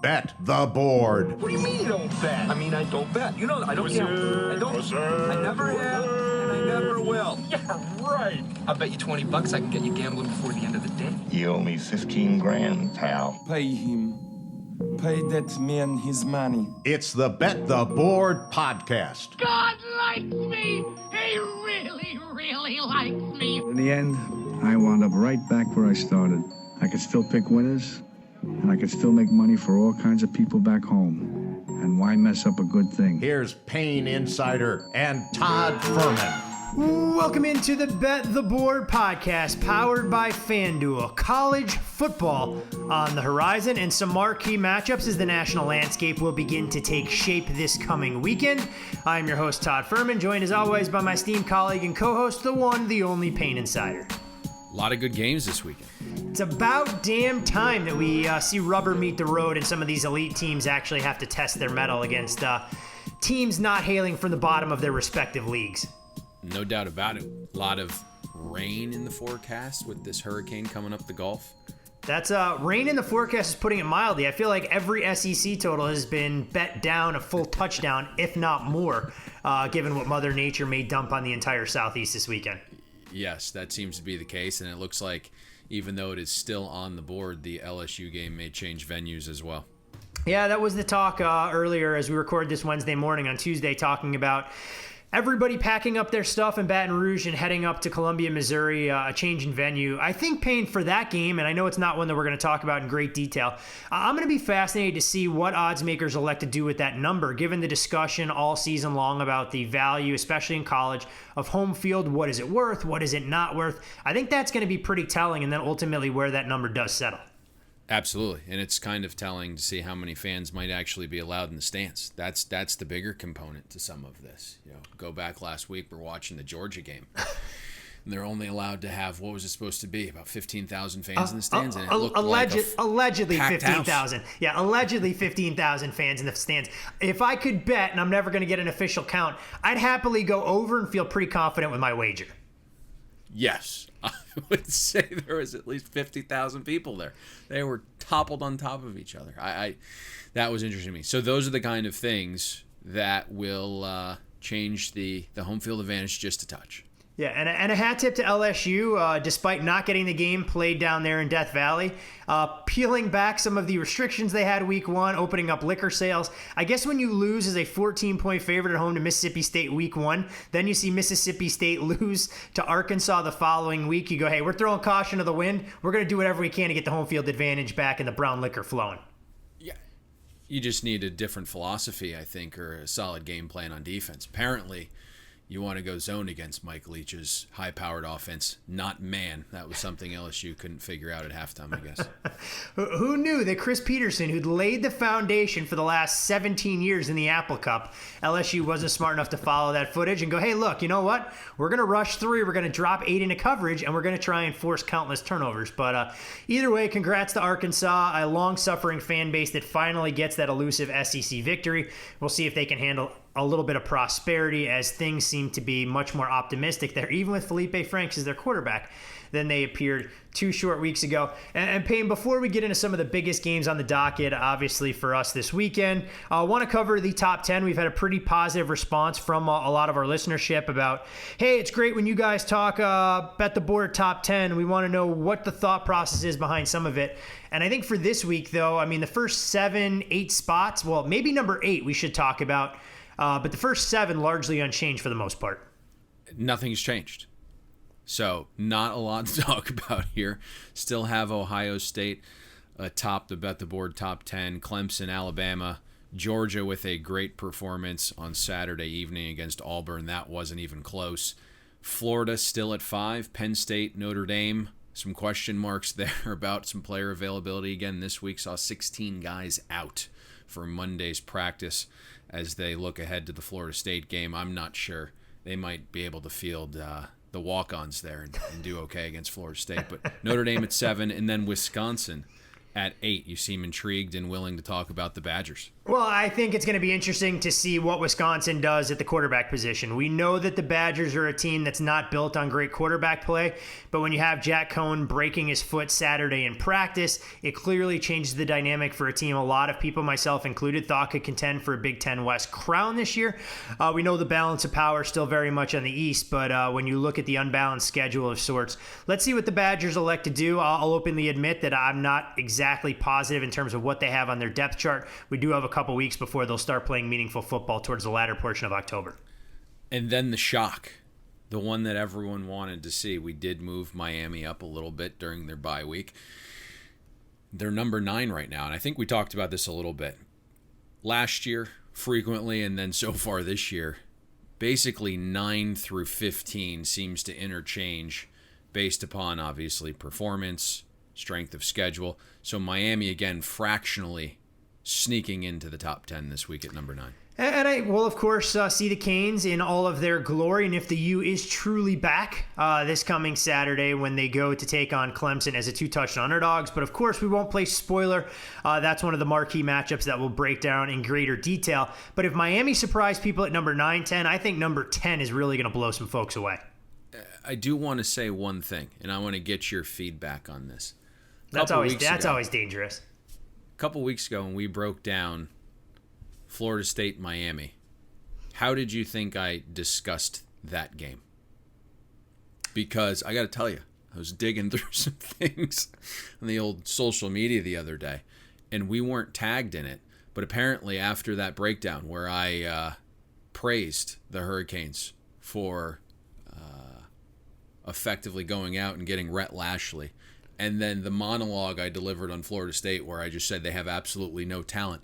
Bet the Board. What do you mean you don't bet? I mean, I don't bet. You know, I don't gamble. I don't. I never have, and I never will. Yeah, right. I'll bet you $20 I can get you gambling before the end of the day. You owe me 15 grand, pal. Pay him. Pay that man his money. It's the Bet the Board podcast. God likes me. He really, really likes me. In the end, I wound up right back where I started. I could still pick winners, and I could still make money for all kinds of people back home. And why mess up a good thing? Here's Payne Insider and Todd Furman. Welcome into the Bet the Board podcast, powered by FanDuel. College football on the horizon and some marquee matchups as the national landscape will begin to take shape this coming weekend. I'm your host, Todd Furman, joined as always by my esteemed colleague and co-host, the one, the only Payne Insider. A lot of good games this weekend. It's about damn time that we see rubber meet the road and some of these elite teams actually have to test their mettle against teams not hailing from the bottom of their respective leagues. No doubt about it. A lot of rain in the forecast with this hurricane coming up the Gulf. That's rain in the forecast is putting it mildly. I feel like every SEC total has been bet down a full touchdown, if not more, given what Mother Nature may dump on the entire Southeast this weekend. Yes, that seems to be the case, and it looks like even though it is still on the board, the LSU game may change venues as well. Yeah, that was the talk earlier as we record this Wednesday morning on Tuesday, talking about everybody packing up their stuff in Baton Rouge and heading up to Columbia, Missouri, a change in venue. I think, Payne, for that game, and I know it's not one that we're going to talk about in great detail, I'm going to be fascinated to see what odds makers elect to do with that number, given the discussion all season long about the value, especially in college, of home field. What is it worth? What is it not worth? I think that's going to be pretty telling, and then ultimately where that number does settle. Absolutely, and it's kind of telling to see how many fans might actually be allowed in the stands. That's the bigger component to some of this. You know, go back last week, we're watching the Georgia game, and they're only allowed to have, what was it supposed to be, about 15,000 fans in the stands, and it looked allegedly like 15,000. Yeah, allegedly 15,000 fans in the stands. If I could bet, and I'm never going to get an official count, I'd happily go over and feel pretty confident with my wager. Yes, I would say there was at least 50,000 people there. They were toppled on top of each other. That was interesting to me. So those are the kind of things that will change the home field advantage just a touch. Yeah, and a hat tip to LSU, despite not getting the game played down there in Death Valley, peeling back some of the restrictions they had week one, opening up liquor sales. I guess when you lose as a 14-point favorite at home to Mississippi State week one, then you see Mississippi State lose to Arkansas the following week, you go, hey, we're throwing caution to the wind. We're going to do whatever we can to get the home field advantage back and the brown liquor flowing. Yeah, you just need a different philosophy, I think, or a solid game plan on defense. Apparently, you want to go zone against Mike Leach's high-powered offense, not man. That was something LSU couldn't figure out at halftime, I guess. Who knew that Chris Peterson, who'd laid the foundation for the last 17 years in the Apple Cup, LSU wasn't smart enough to follow that footage and go, hey, look, you know what? We're going to rush 3, we're going to drop 8 into coverage, and we're going to try and force countless turnovers. But either way, congrats to Arkansas, a long-suffering fan base that finally gets that elusive SEC victory. We'll see if they can handle a little bit of prosperity as things seem to be much more optimistic there, even with Felipe Franks as their quarterback, than they appeared 2 short weeks ago. And Payne, before we get into some of the biggest games on the docket, obviously for us this weekend, I want to cover the top 10. We've had a pretty positive response from a lot of our listenership about, hey, it's great when you guys talk Bet the Board top 10. We want to know what the thought process is behind some of it. And I think for this week, though, I mean, the first 7, 8 spots, well, maybe number 8 we should talk about, but the first 7 largely unchanged for the most part. Nothing's changed. So not a lot to talk about here. Still have Ohio State atop the Bet the Board top 10. Clemson, Alabama, Georgia with a great performance on Saturday evening against Auburn. That wasn't even close. Florida still at 5. Penn State, Notre Dame. Some question marks there about some player availability. Again, this week saw 16 guys out for Monday's practice as they look ahead to the Florida State game. I'm not sure. They might be able to field the walk-ons there and do okay against Florida State. But Notre Dame at 7, and then Wisconsin at 8. You seem intrigued and willing to talk about the Badgers. Well, I think it's going to be interesting to see what Wisconsin does at the quarterback position. We know that the Badgers are a team that's not built on great quarterback play, but when you have Jack Cohn breaking his foot Saturday in practice, it clearly changes the dynamic for a team a lot of people, myself included, thought could contend for a Big Ten West crown this year. We know the balance of power is still very much on the East, but when you look at the unbalanced schedule of sorts, let's see what the Badgers elect to do. I'll openly admit that I'm not exactly positive in terms of what they have on their depth chart. We do have a couple weeks before they'll start playing meaningful football towards the latter portion of October. And then the shock, the one that everyone wanted to see. We did move Miami up a little bit during their bye week. They're number 9 right now, and I think we talked about this a little bit. Last year, frequently, and then so far this year, basically 9 through 15 seems to interchange based upon, obviously, performance, strength of schedule. So Miami, again, fractionally sneaking into the top 10 this week at number 9. And I will, of course, see the Canes in all of their glory. And if the U is truly back this coming Saturday when they go to take on Clemson as a 2-touchdown underdogs. But, of course, we won't play spoiler. That's one of the marquee matchups that we'll break down in greater detail. But if Miami surprised people at number 9, 10, I think number 10 is really going to blow some folks away. I do want to say one thing, and I want to get your feedback on this. That's always dangerous. A couple weeks ago when we broke down Florida State, Miami, how did you think I discussed that game? Because I got to tell you, I was digging through some things on the old social media the other day, and we weren't tagged in it. But apparently after that breakdown where I praised the Hurricanes for effectively going out and getting Rhett Lashley, and then the monologue I delivered on Florida State where I just said they have absolutely no talent,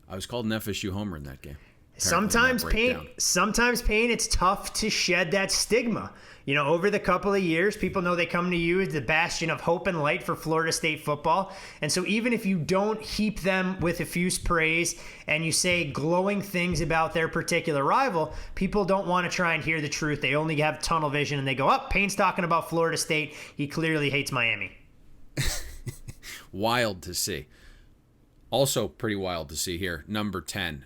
I was called an FSU homer in that game. Sometimes pain, it's tough to shed that stigma. You know, over the couple of years, people know they come to you as the bastion of hope and light for Florida State football. And so even if you don't heap them with effuse praise and you say glowing things about their particular rival, people don't want to try and hear the truth. They only have tunnel vision and they go, oh, Payne's talking about Florida State. He clearly hates Miami. Wild to see. Also pretty wild to see here, number 10.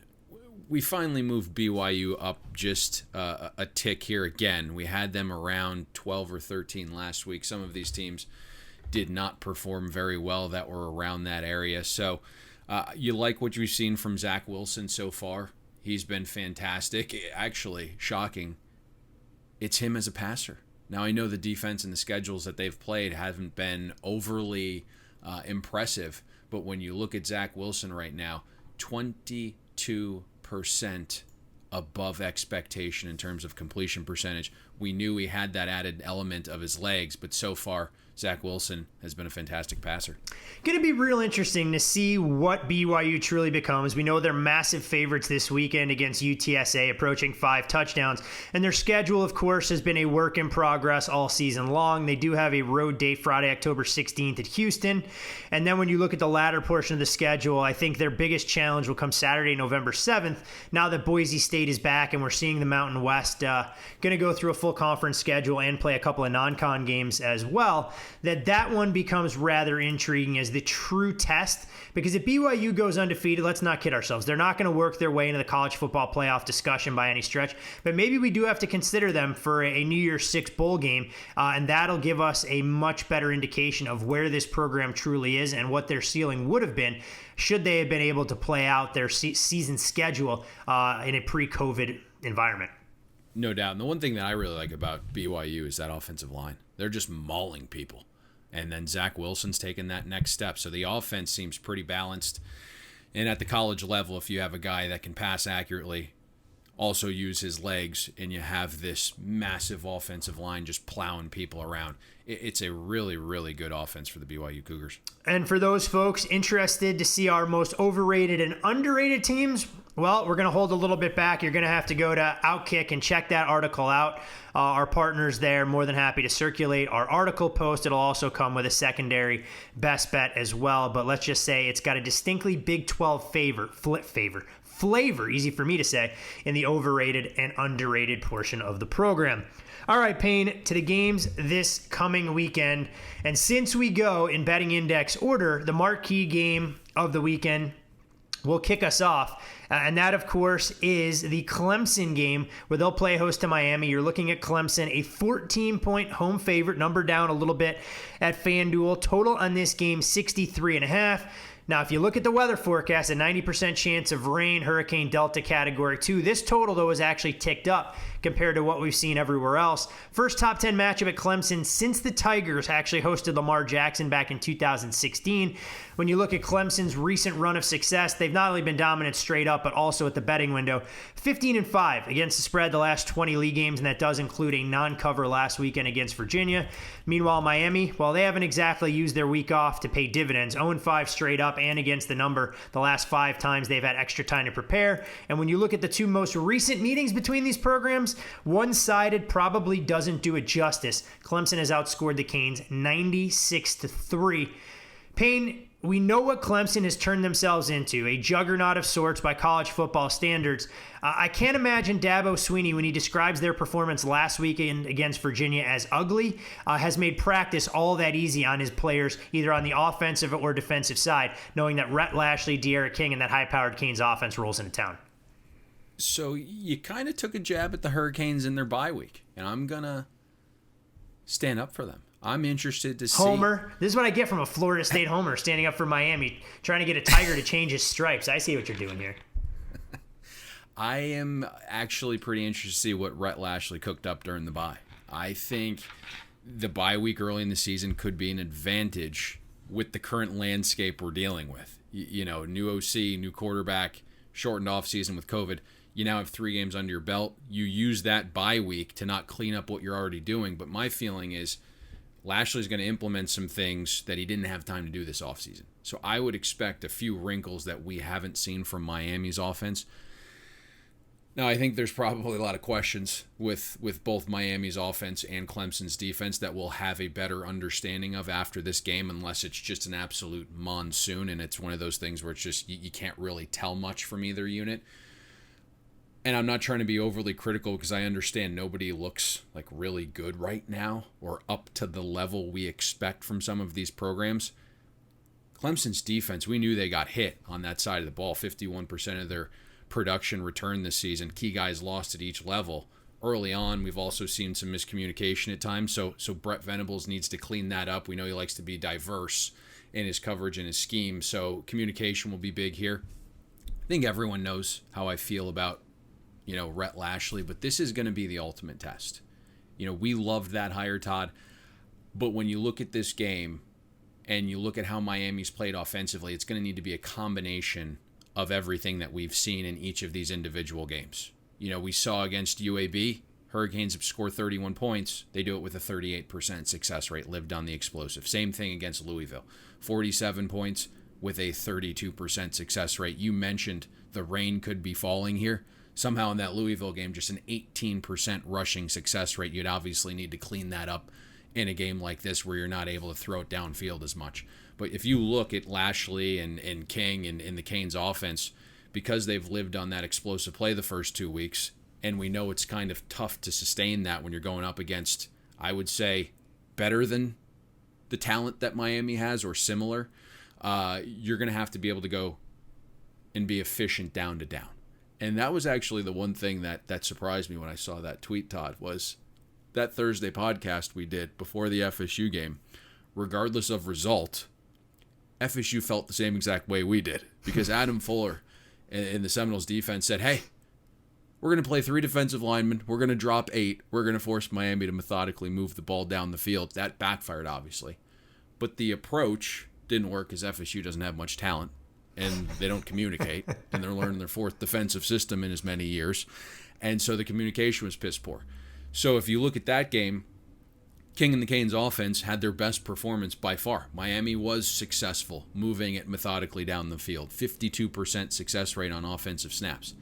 We finally moved BYU up just a tick here again. We had them around 12 or 13 last week. Some of these teams did not perform very well that were around that area. So you like what you've seen from Zach Wilson so far? He's been fantastic. Actually, shocking. It's him as a passer. Now, I know the defense and the schedules that they've played haven't been overly impressive, but when you look at Zach Wilson right now, 22% above expectation in terms of completion percentage. We knew he had that added element of his legs, but so far, Zach Wilson has been a fantastic passer. Going to be real interesting to see what BYU truly becomes. We know they're massive favorites this weekend against UTSA, approaching 5 touchdowns. And their schedule, of course, has been a work in progress all season long. They do have a road date Friday, October 16th at Houston. And then when you look at the latter portion of the schedule, I think their biggest challenge will come Saturday, November 7th. Now that Boise State is back and we're seeing the Mountain West going to go through a full conference schedule and play a couple of non-con games as well, that one becomes rather intriguing as the true test. Because if BYU goes undefeated, let's not kid ourselves. They're not going to work their way into the college football playoff discussion by any stretch. But maybe we do have to consider them for a New Year's Six bowl game. And that'll give us a much better indication of where this program truly is and what their ceiling would have been should they have been able to play out their season schedule in a pre-COVID environment. No doubt. And the one thing that I really like about BYU is that offensive line. They're just mauling people. And then Zach Wilson's taken that next step. So the offense seems pretty balanced. And at the college level, if you have a guy that can pass accurately, also use his legs, and you have this massive offensive line just plowing people around, it's a really, really good offense for the BYU Cougars. And for those folks interested to see our most overrated and underrated teams, Well, we're going to hold a little bit back. You're going to have to go to Outkick and check that article out. Our partners there, more than happy to circulate our article post. It'll also come with a secondary best bet as well. But let's just say it's got a distinctly Big 12 flavor, easy for me to say, in the overrated and underrated portion of the program. All right, Payne, to the games this coming weekend. And since we go in betting index order, the marquee game of the weekend will kick us off. And that, of course, is the Clemson game where they'll play host to Miami. You're looking at Clemson, a 14-point home favorite, number down a little bit at FanDuel. Total on this game, 63.5. Now, if you look at the weather forecast, a 90% chance of rain, Hurricane Delta Category 2. This total, though, is actually ticked up compared to what we've seen everywhere else. First top 10 matchup at Clemson since the Tigers actually hosted Lamar Jackson back in 2016. When you look at Clemson's recent run of success, they've not only been dominant straight up, but also at the betting window. 15-5 against the spread the last 20 league games, and that does include a non-cover last weekend against Virginia. Meanwhile, Miami, well, they haven't exactly used their week off to pay dividends. 0-5 straight up and against the number the last 5 times they've had extra time to prepare. And when you look at the two most recent meetings between these programs, one-sided probably doesn't do it justice. Clemson has outscored the Canes 96-3. Payne, we know what Clemson has turned themselves into, a juggernaut of sorts by college football standards. I can't imagine Dabo Swinney, when he describes their performance last weekend against Virginia as ugly, has made practice all that easy on his players, either on the offensive or defensive side, knowing that Rhett Lashley, De'Ara King, and that high-powered Canes offense rolls into town. So you kind of took a jab at the Hurricanes in their bye week, and I'm going to stand up for them. I'm interested to see. Homer. This is what I get from a Florida State homer standing up for Miami, trying to get a Tiger to change his stripes. I see what you're doing here. I am actually pretty interested to see what Rhett Lashley cooked up during the bye. I think the bye week early in the season could be an advantage with the current landscape we're dealing with. You know, new OC, new quarterback, shortened offseason with COVID. You now have 3 games under your belt. You use that bye week to not clean up what you're already doing. But my feeling is Lashley's going to implement some things that he didn't have time to do this offseason. So I would expect a few wrinkles that we haven't seen from Miami's offense. Now, I think there's probably a lot of questions with both Miami's offense and Clemson's defense that we'll have a better understanding of after this game, unless it's just an absolute monsoon and it's one of those things where it's just you can't really tell much from either unit. And I'm not trying to be overly critical because I understand nobody looks like really good right now or up to the level we expect from some of these programs. Clemson's defense, we knew they got hit on that side of the ball. 51% of their production returned this season. Key guys lost at each level. Early on, we've also seen some miscommunication at times, so Brett Venables needs to clean that up. We know he likes to be diverse in his coverage and his scheme, so communication will be big here. I think everyone knows how I feel about Rhett Lashley, but this is going to be the ultimate test. We loved that hire, Todd, but when you look at this game and you look at how Miami's played offensively, it's going to need to be a combination of everything that we've seen in each of these individual games. We saw against UAB, Hurricanes have scored 31 points. They do it with a 38% success rate, lived on the explosive. Same thing against Louisville, 47 points with a 32% success rate. You mentioned the rain could be falling here. Somehow in that Louisville game, just an 18% rushing success rate. You'd obviously need to clean that up in a game like this where you're not able to throw it downfield as much. But if you look at Lashley and King and the Canes offense, because they've lived on that explosive play the first 2 weeks, and we know it's kind of tough to sustain that when you're going up against, I would say, better than the talent that Miami has or similar, you're going to have to be able to go and be efficient down to down. And that was actually the one thing that surprised me when I saw that tweet, Todd, was that Thursday podcast we did before the FSU game. Regardless of result, FSU felt the same exact way we did, because Adam Fuller in the Seminoles defense said, hey, we're going to play 3 defensive linemen. We're going to drop 8. We're going to force Miami to methodically move the ball down the field. That backfired, obviously. But the approach didn't work because FSU doesn't have much talent. And they don't communicate, and they're learning their 4th defensive system in as many years. And so the communication was piss poor. So if you look at that game, King and the Canes offense had their best performance by far. Miami was successful moving it methodically down the field. 52% success rate on offensive snaps.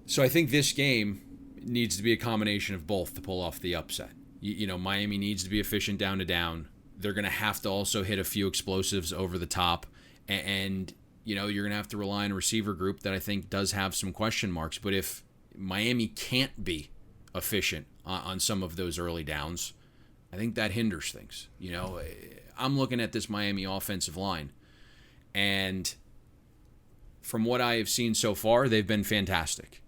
So I think this game needs to be a combination of both to pull off the upset. Miami needs to be efficient down to down. They're going to have to also hit a few explosives over the top. And you're going to have to rely on a receiver group that I think does have some question marks. But if Miami can't be efficient on some of those early downs, I think that hinders things. I'm looking at this Miami offensive line, and from what I have seen so far, they've been fantastic.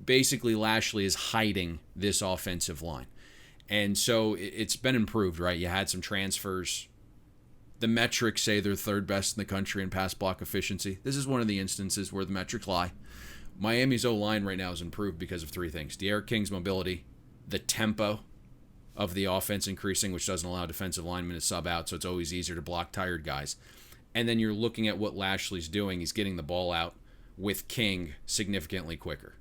Basically Lashley is hiding this offensive line. And so it's been improved, right? You had some transfers. The metrics say they're third best in the country in pass block efficiency. This is one of the instances where the metrics lie. Miami's O-line right now is improved because of three things. De'Aaron King's mobility, the tempo of the offense increasing, which doesn't allow defensive linemen to sub out, so it's always easier to block tired guys. And then you're looking at what Lashley's doing. He's getting the ball out with King significantly quicker.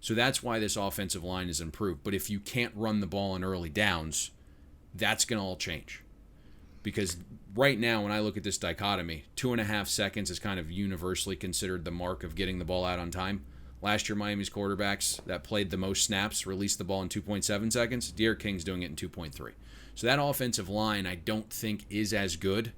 So that's why this offensive line is improved. But if you can't run the ball in early downs, that's going to all change. Because right now, when I look at this dichotomy, 2.5 seconds is kind of universally considered the mark of getting the ball out on time. Last year, Miami's quarterbacks that played the most snaps released the ball in 2.7 seconds. De'Aaron King's doing it in 2.3. So that offensive line, I don't think, is as good.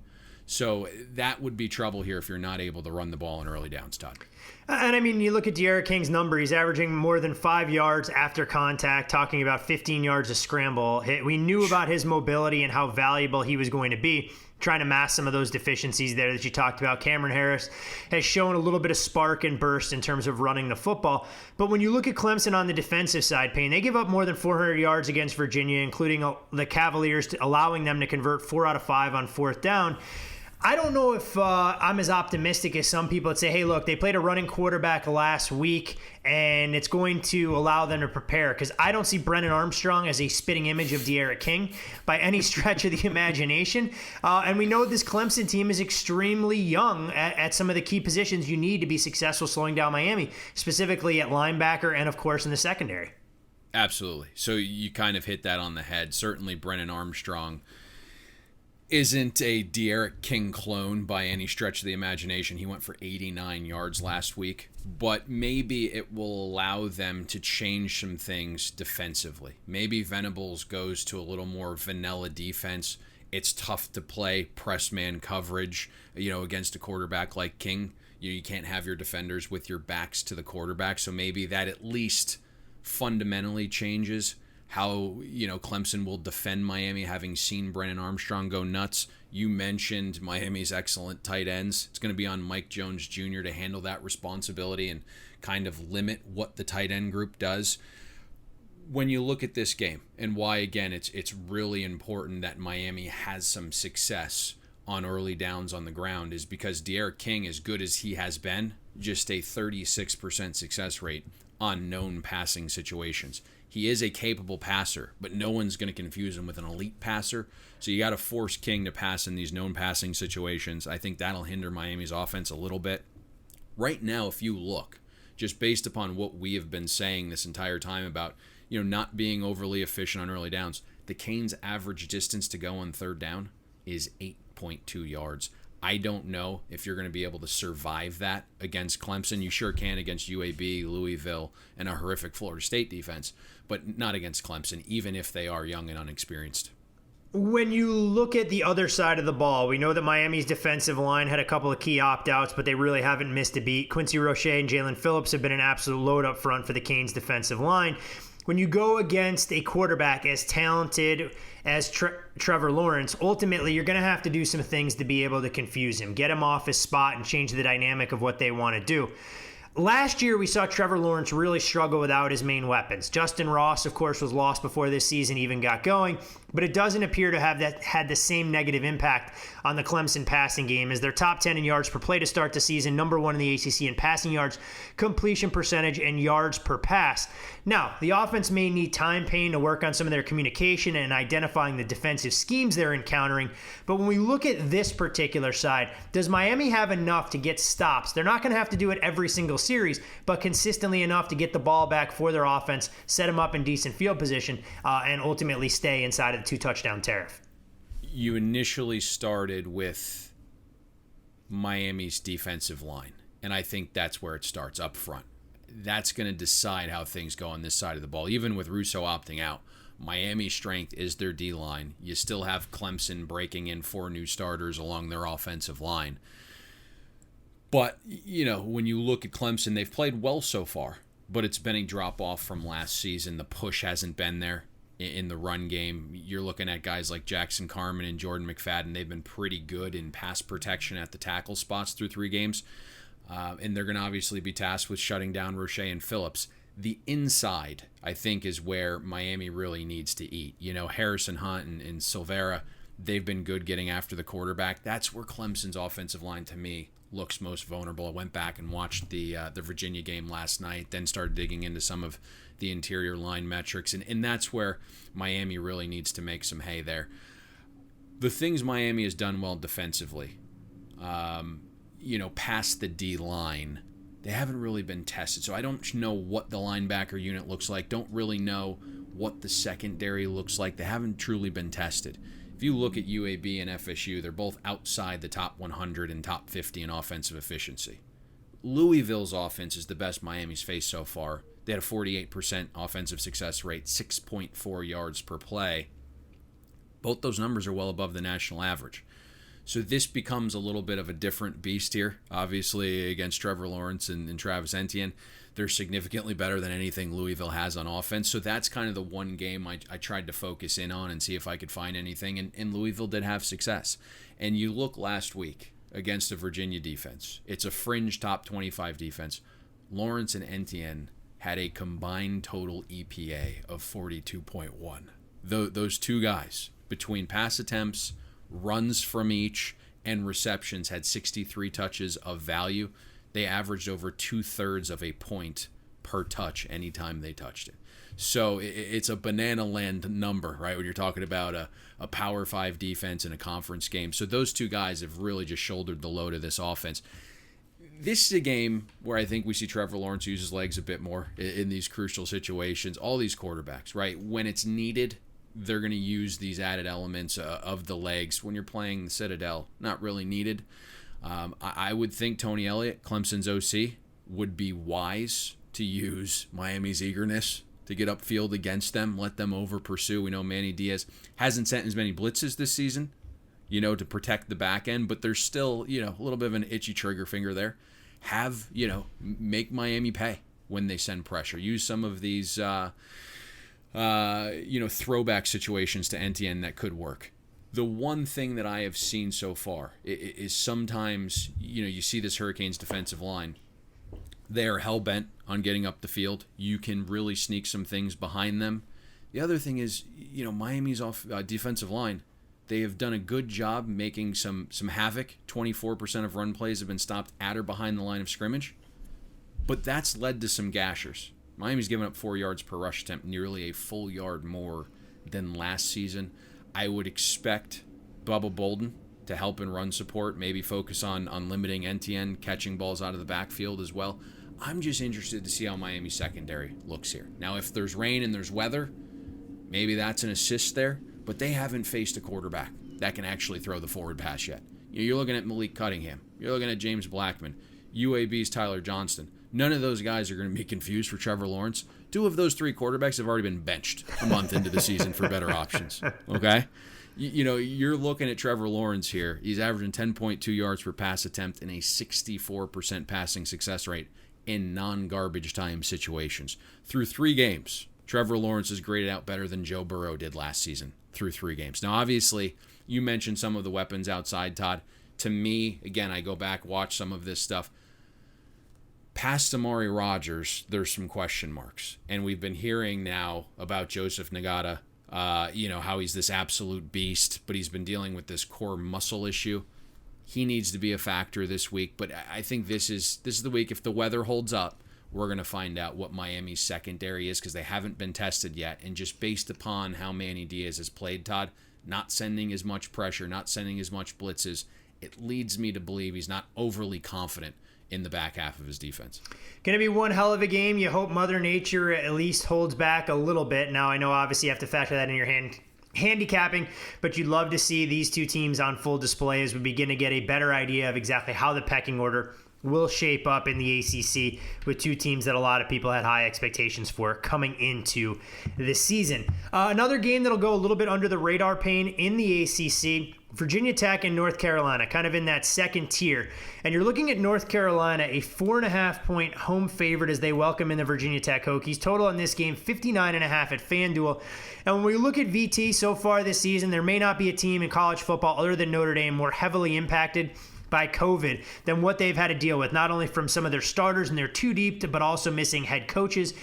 So that would be trouble here if you're not able to run the ball in early downs, Todd. And I mean, you look at De'Aaron King's number, he's averaging more than 5 yards after contact, talking about 15 yards a scramble. We knew about his mobility and how valuable he was going to be, trying to mask some of those deficiencies there that you talked about. Cameron Harris has shown a little bit of spark and burst in terms of running the football. But when you look at Clemson on the defensive side, Payne, they give up more than 400 yards against Virginia, including the Cavaliers, allowing them to convert 4 out of 5 on fourth down. I don't know if I'm as optimistic as some people that say, hey, look, they played a running quarterback last week and it's going to allow them to prepare, because I don't see Brennan Armstrong as a spitting image of De'Aaron King by any stretch of the imagination. And we know this Clemson team is extremely young at some of the key positions you need to be successful slowing down Miami, specifically at linebacker and, of course, in the secondary. Absolutely. So you kind of hit that on the head. Certainly Brennan Armstrong isn't a De'Aaron King clone by any stretch of the imagination. He went for 89 yards last week, but maybe it will allow them to change some things defensively. Maybe Venables goes to a little more vanilla defense. It's tough to play press man coverage, against a quarterback like King. You can't have your defenders with your backs to the quarterback, so maybe that at least fundamentally changes how Clemson will defend Miami, having seen Brennan Armstrong go nuts. You mentioned Miami's excellent tight ends. It's going to be on Mike Jones Jr. to handle that responsibility and kind of limit what the tight end group does. When you look at this game and why, again, it's really important that Miami has some success on early downs on the ground is because De'Aaron King, as good as he has been, just a 36% success rate on known passing situations. He is a capable passer, but no one's going to confuse him with an elite passer. So you got to force King to pass in these known passing situations. I think that'll hinder Miami's offense a little bit. Right now, if you look, just based upon what we have been saying this entire time about, not being overly efficient on early downs, the Canes' average distance to go on third down is 8.2 yards. I don't know if you're going to be able to survive that against Clemson. You sure can against UAB, Louisville, and a horrific Florida State defense, but not against Clemson, even if they are young and unexperienced. When you look at the other side of the ball, we know that Miami's defensive line had a couple of key opt-outs, but they really haven't missed a beat. Quincy Roche and Jalen Phillips have been an absolute load up front for the Canes defensive line. When you go against a quarterback as talented as Trevor Lawrence, ultimately you're going to have to do some things to be able to confuse him, get him off his spot, and change the dynamic of what they want to do. Last year, we saw Trevor Lawrence really struggle without his main weapons. Justin Ross, of course, was lost before this season even got going, but it doesn't appear to have had the same negative impact on the Clemson passing game, as they're top 10 in yards per play to start the season, number 1 in the ACC in passing yards, completion percentage, and yards per pass. Now, the offense may need time, Payne, to work on some of their communication and identifying the defensive schemes they're encountering, but when we look at this particular side, does Miami have enough to get stops? They're not going to have to do it every single series, but consistently enough to get the ball back for their offense, set them up in decent field position, and ultimately stay inside of the 2-touchdown tariff. You initially started with Miami's defensive line, and I think that's where it starts, up front. That's going to decide how things go on this side of the ball. Even with Russo opting out, Miami's strength is their D-line. You still have Clemson breaking in 4 new starters along their offensive line. But, when you look at Clemson, they've played well so far, but it's been a drop-off from last season. The push hasn't been there in the run game. You're looking at guys like Jackson Carman and Jordan McFadden. They've been pretty good in pass protection at the tackle spots through 3 games. And they're going to obviously be tasked with shutting down Roche and Phillips. The inside, I think, is where Miami really needs to eat. Harrison Hunt and Silvera, they've been good getting after the quarterback. That's where Clemson's offensive line, to me, looks most vulnerable. I went back and watched the Virginia game last night, then started digging into some of the interior line metrics, and that's where Miami really needs to make some hay there. The things Miami has done well defensively, past the D-line, they haven't really been tested. So I don't know what the linebacker unit looks like. Don't really know what the secondary looks like. They haven't truly been tested. If you look at UAB and FSU, they're both outside the top 100 and top 50 in offensive efficiency. Louisville's offense is the best Miami's faced so far. They had a 48% offensive success rate, 6.4 yards per play. Both those numbers are well above the national average. So this becomes a little bit of a different beast here. Obviously, against Trevor Lawrence and Travis Etienne, they're significantly better than anything Louisville has on offense. So that's kind of the one game I tried to focus in on and see if I could find anything. And Louisville did have success. And you look last week against a Virginia defense. It's a fringe top 25 defense. Lawrence and Etienne had a combined total EPA of 42.1. Those two guys, between pass attempts, runs from each, and receptions, had 63 touches of value. They averaged over 2/3 of a point per touch anytime they touched it. So it's a banana land number, right, when you're talking about a Power 5 defense in a conference game. So those two guys have really just shouldered the load of this offense. This is a game where I think we see Trevor Lawrence use his legs a bit more in these crucial situations. All these quarterbacks, right, when it's needed, they're going to use these added elements of the legs. When you're playing the Citadel, not really needed. I would think Tony Elliott, Clemson's OC, would be wise to use Miami's eagerness to get upfield against them, let them over pursue. We know Manny Diaz hasn't sent as many blitzes this season, to protect the back end, but there's still, a little bit of an itchy trigger finger there. Make Miami pay when they send pressure. Use some of these throwback situations to Etienne that could work. The one thing that I have seen so far is sometimes, you see this Hurricanes defensive line. They are hell-bent on getting up the field. You can really sneak some things behind them. The other thing is, Miami's defensive line, they have done a good job making some havoc. 24% of run plays have been stopped at or behind the line of scrimmage. But that's led to some gashers. Miami's given up 4 yards per rush attempt, nearly a full yard more than last season. I would expect Bubba Bolden to help in run support, maybe focus on limiting Etienne, catching balls out of the backfield as well. I'm just interested to see how Miami's secondary looks here. Now, if there's rain and there's weather, maybe that's an assist there, but they haven't faced a quarterback that can actually throw the forward pass yet. You're looking at Malik Cunningham. You're looking at James Blackman. UAB's Tyler Johnston. None of those guys are going to be confused for Trevor Lawrence. 2 of those 3 quarterbacks have already been benched a month into the season for better options. Okay? You're looking at Trevor Lawrence here. He's averaging 10.2 yards per pass attempt and a 64% passing success rate in non-garbage time situations. Through 3 games, Trevor Lawrence is graded out better than Joe Burrow did last season through 3 games. Now, obviously, you mentioned some of the weapons outside, Todd. To me, again, I go back, watch some of this stuff. Past Amari Rodgers, there's some question marks. And we've been hearing now about Joseph Nagata, how he's this absolute beast, but he's been dealing with this core muscle issue. He needs to be a factor this week, but I think this is the week. If the weather holds up, we're going to find out what Miami's secondary is, because they haven't been tested yet. And just based upon how Manny Diaz has played, Todd, not sending as much pressure, not sending as much blitzes, it leads me to believe he's not overly confident in the back half of his defense. Going to be one hell of a game. You hope Mother Nature at least holds back a little bit. Now, I know obviously you have to factor that in your handicapping, but you'd love to see these two teams on full display as we begin to get a better idea of exactly how the pecking order will shape up in the ACC with two teams that a lot of people had high expectations for coming into the season. Another game that'll go a little bit under the radar pane in the ACC, Virginia Tech and North Carolina, kind of in that second tier. And you're looking at North Carolina, a 4.5-point home favorite as they welcome in the Virginia Tech Hokies. Total in this game, 59.5 at FanDuel. And when we look at VT so far this season, there may not be a team in college football other than Notre Dame more heavily impacted by COVID than what they've had to deal with, not only from some of their starters and they're too deep, but also missing head coaches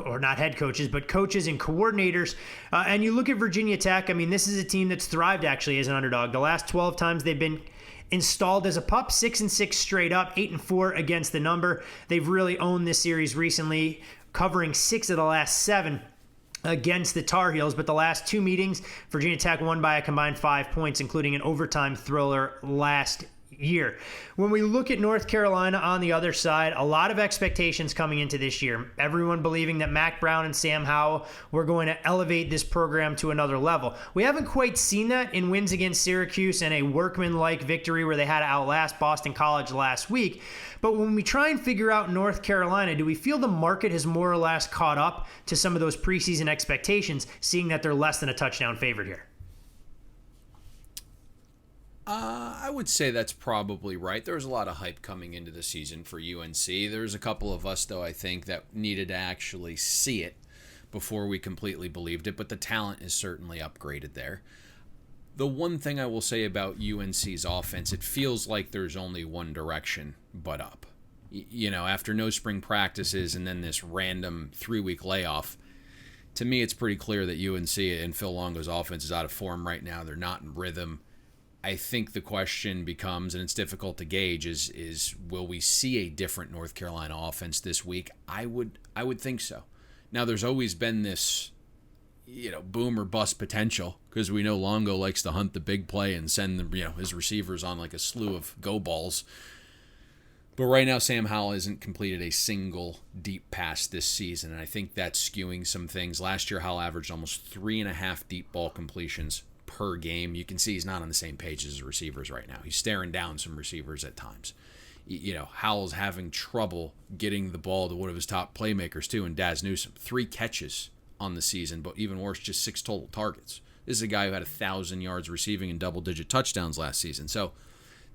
or not head coaches, but coaches and coordinators. And you look at Virginia Tech, I mean, this is a team that's thrived actually as an underdog. The last 12 times they've been installed as a pup, 6-6 straight up, 8-4 against the number. They've really owned this series recently, covering 6 of the last 7 against the Tar Heels, but the last 2 meetings, Virginia Tech won by a combined 5 points, including an overtime thriller last year. When we look at North Carolina on the other side, a lot of expectations coming into this year. Everyone believing that Mac Brown and Sam Howell were going to elevate this program to another level. We haven't quite seen that in wins against Syracuse and a workman-like victory where they had to outlast Boston College last week. But when we try and figure out North Carolina, do we feel the market has more or less caught up to some of those preseason expectations, seeing that they're less than a touchdown favorite here? I would say that's probably right. There was a lot of hype coming into the season for UNC. There's a couple of us, though, I think, that needed to actually see it before we completely believed it, but the talent is certainly upgraded there. The one thing I will say about UNC's offense, it feels like there's only one direction but up. You know, after no spring practices and then this random 3-week layoff, to me it's pretty clear that UNC and Phil Longo's offense is out of form right now. They're not in rhythm. I think the question becomes, and it's difficult to gauge, is will we see a different North Carolina offense this week? I would think so. Now, there's always been this, boom or bust potential because we know Longo likes to hunt the big play and send his receivers on like a slew of go balls. But right now, Sam Howell hasn't completed a single deep pass this season, and I think that's skewing some things. Last year, Howell averaged almost 3.5 deep ball completions per game. You can see he's not on the same page as his receivers right now. He's staring down some receivers at times. Howell's having trouble getting the ball to one of his top playmakers too, and Daz Newsome. 3 catches on the season, but even worse, just 6 total targets. This is a guy who had 1,000 yards receiving and double-digit touchdowns last season. So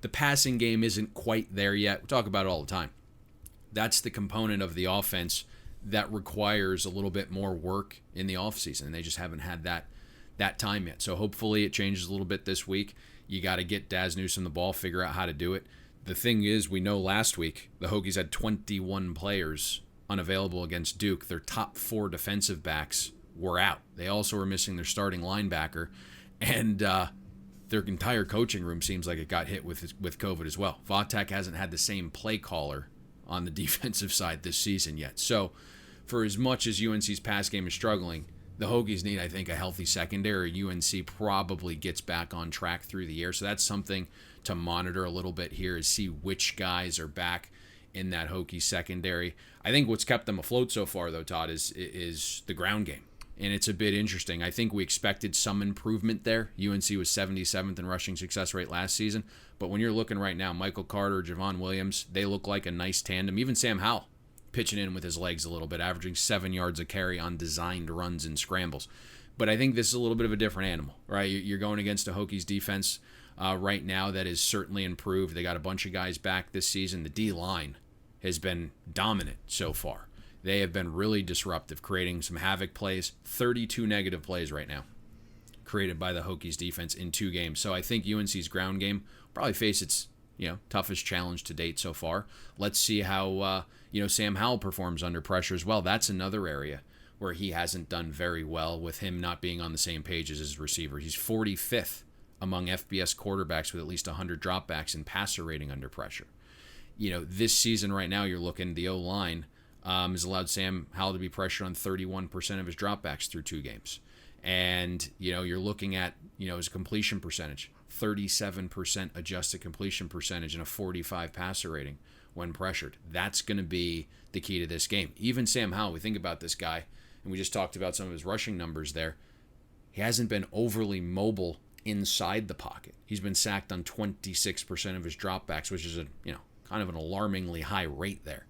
the passing game isn't quite there yet. We talk about it all the time. That's the component of the offense that requires a little bit more work in the offseason, and they just haven't had that time yet. So hopefully it changes a little bit this week. You got to get Daz Newsome the ball, figure out how to do it. The thing is, we know last week the Hokies had 21 players unavailable against Duke. Their top 4 defensive backs were out. They also were missing their starting linebacker, and their entire coaching room seems like it got hit with COVID as well. VaTech hasn't had the same play caller on the defensive side this season yet. So for as much as UNC's pass game is struggling, the Hokies need, I think, a healthy secondary. UNC probably gets back on track through the year. So that's something to monitor a little bit here, is see which guys are back in that Hokie secondary. I think what's kept them afloat so far, though, Todd, is the ground game. And it's a bit interesting. I think we expected some improvement there. UNC was 77th in rushing success rate last season. But when you're looking right now, Michael Carter, Javon Williams, they look like a nice tandem. Even Sam Howell pitching in with his legs a little bit, averaging 7 yards a carry on designed runs and scrambles. But I think this is a little bit of a different animal, right? You're going against a Hokies defense right now that is certainly improved. They got a bunch of guys back this season. The D-line has been dominant so far. They have been really disruptive, creating some havoc plays, 32 negative plays right now created by the Hokies defense in 2 games. So I think UNC's ground game will probably face its toughest challenge to date so far. Let's see how Sam Howell performs under pressure as well. That's another area where he hasn't done very well, with him not being on the same page as his receiver. He's 45th among FBS quarterbacks with at least 100 dropbacks in passer rating under pressure. This season right now, you're looking, the O-line has allowed Sam Howell to be pressured on 31% of his dropbacks through 2 games. And, you're looking at, his completion percentage, 37% adjusted completion percentage and a 45 passer rating. when pressured. That's going to be the key to this game. Even Sam Howell, we think about this guy, and we just talked about some of his rushing numbers there. He hasn't been overly mobile inside the pocket. He's been sacked on 26% of his dropbacks, which is kind of an alarmingly high rate there.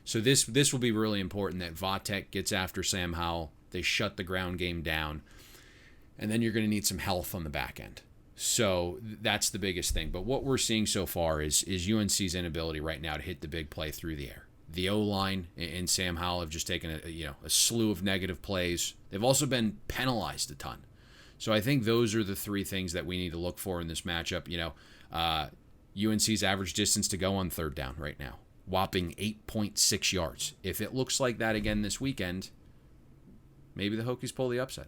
So this will be really important that VaTech gets after Sam Howell. They shut the ground game down. And then you're going to need some health on the back end. So that's the biggest thing. But what we're seeing so far is UNC's inability right now to hit the big play through the air. The O-line and Sam Howell have just taken a slew of negative plays. They've also been penalized a ton. So I think those are the three things that we need to look for in this matchup. UNC's average distance to go on third down right now, whopping 8.6 yards. If it looks like that again this weekend, maybe the Hokies pull the upset.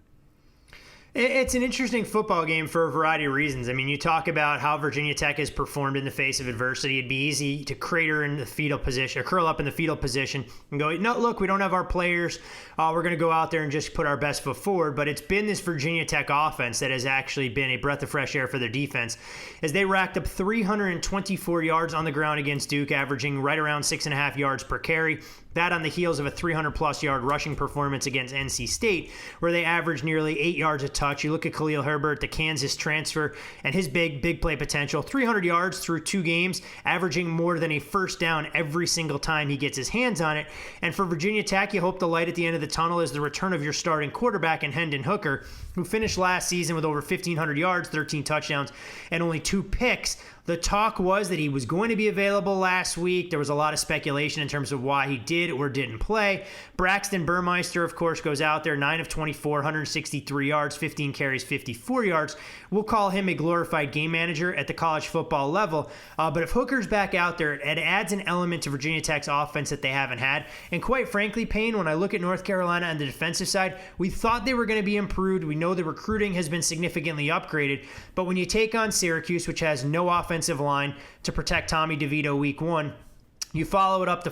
It's an interesting football game for a variety of reasons. I mean, you talk about how Virginia Tech has performed in the face of adversity. It'd be easy to crater in the fetal position, or curl up in the fetal position and go, no, look, we don't have our players. We're going to go out there and just put our best foot forward. But it's been this Virginia Tech offense that has actually been a breath of fresh air for their defense, as they racked up 324 yards on the ground against Duke, averaging right around 6.5 yards per carry. That on the heels of a 300-plus yard rushing performance against NC State, where they averaged nearly 8 yards a touch. You look at Khalil Herbert, the Kansas transfer, and his big play potential. 300 yards through 2 games, averaging more than a first down every single time he gets his hands on it. And for Virginia Tech, you hope the light at the end of the tunnel is the return of your starting quarterback in Hendon Hooker, who finished last season with over 1,500 yards, 13 touchdowns, and only 2 picks. The talk was that he was going to be available last week. There was a lot of speculation in terms of why he did or didn't play. Braxton Burmeister, of course, goes out there, 9 of 24, 163 yards, 15 carries, 54 yards. We'll call him a glorified game manager at the college football level. But if Hooker's back out there, it adds an element to Virginia Tech's offense that they haven't had. And quite frankly, Payne, when I look at North Carolina on the defensive side, we thought they were going to be improved. We know the recruiting has been significantly upgraded. But when you take on Syracuse, which has no offensive line to protect Tommy DeVito week 1, you follow it up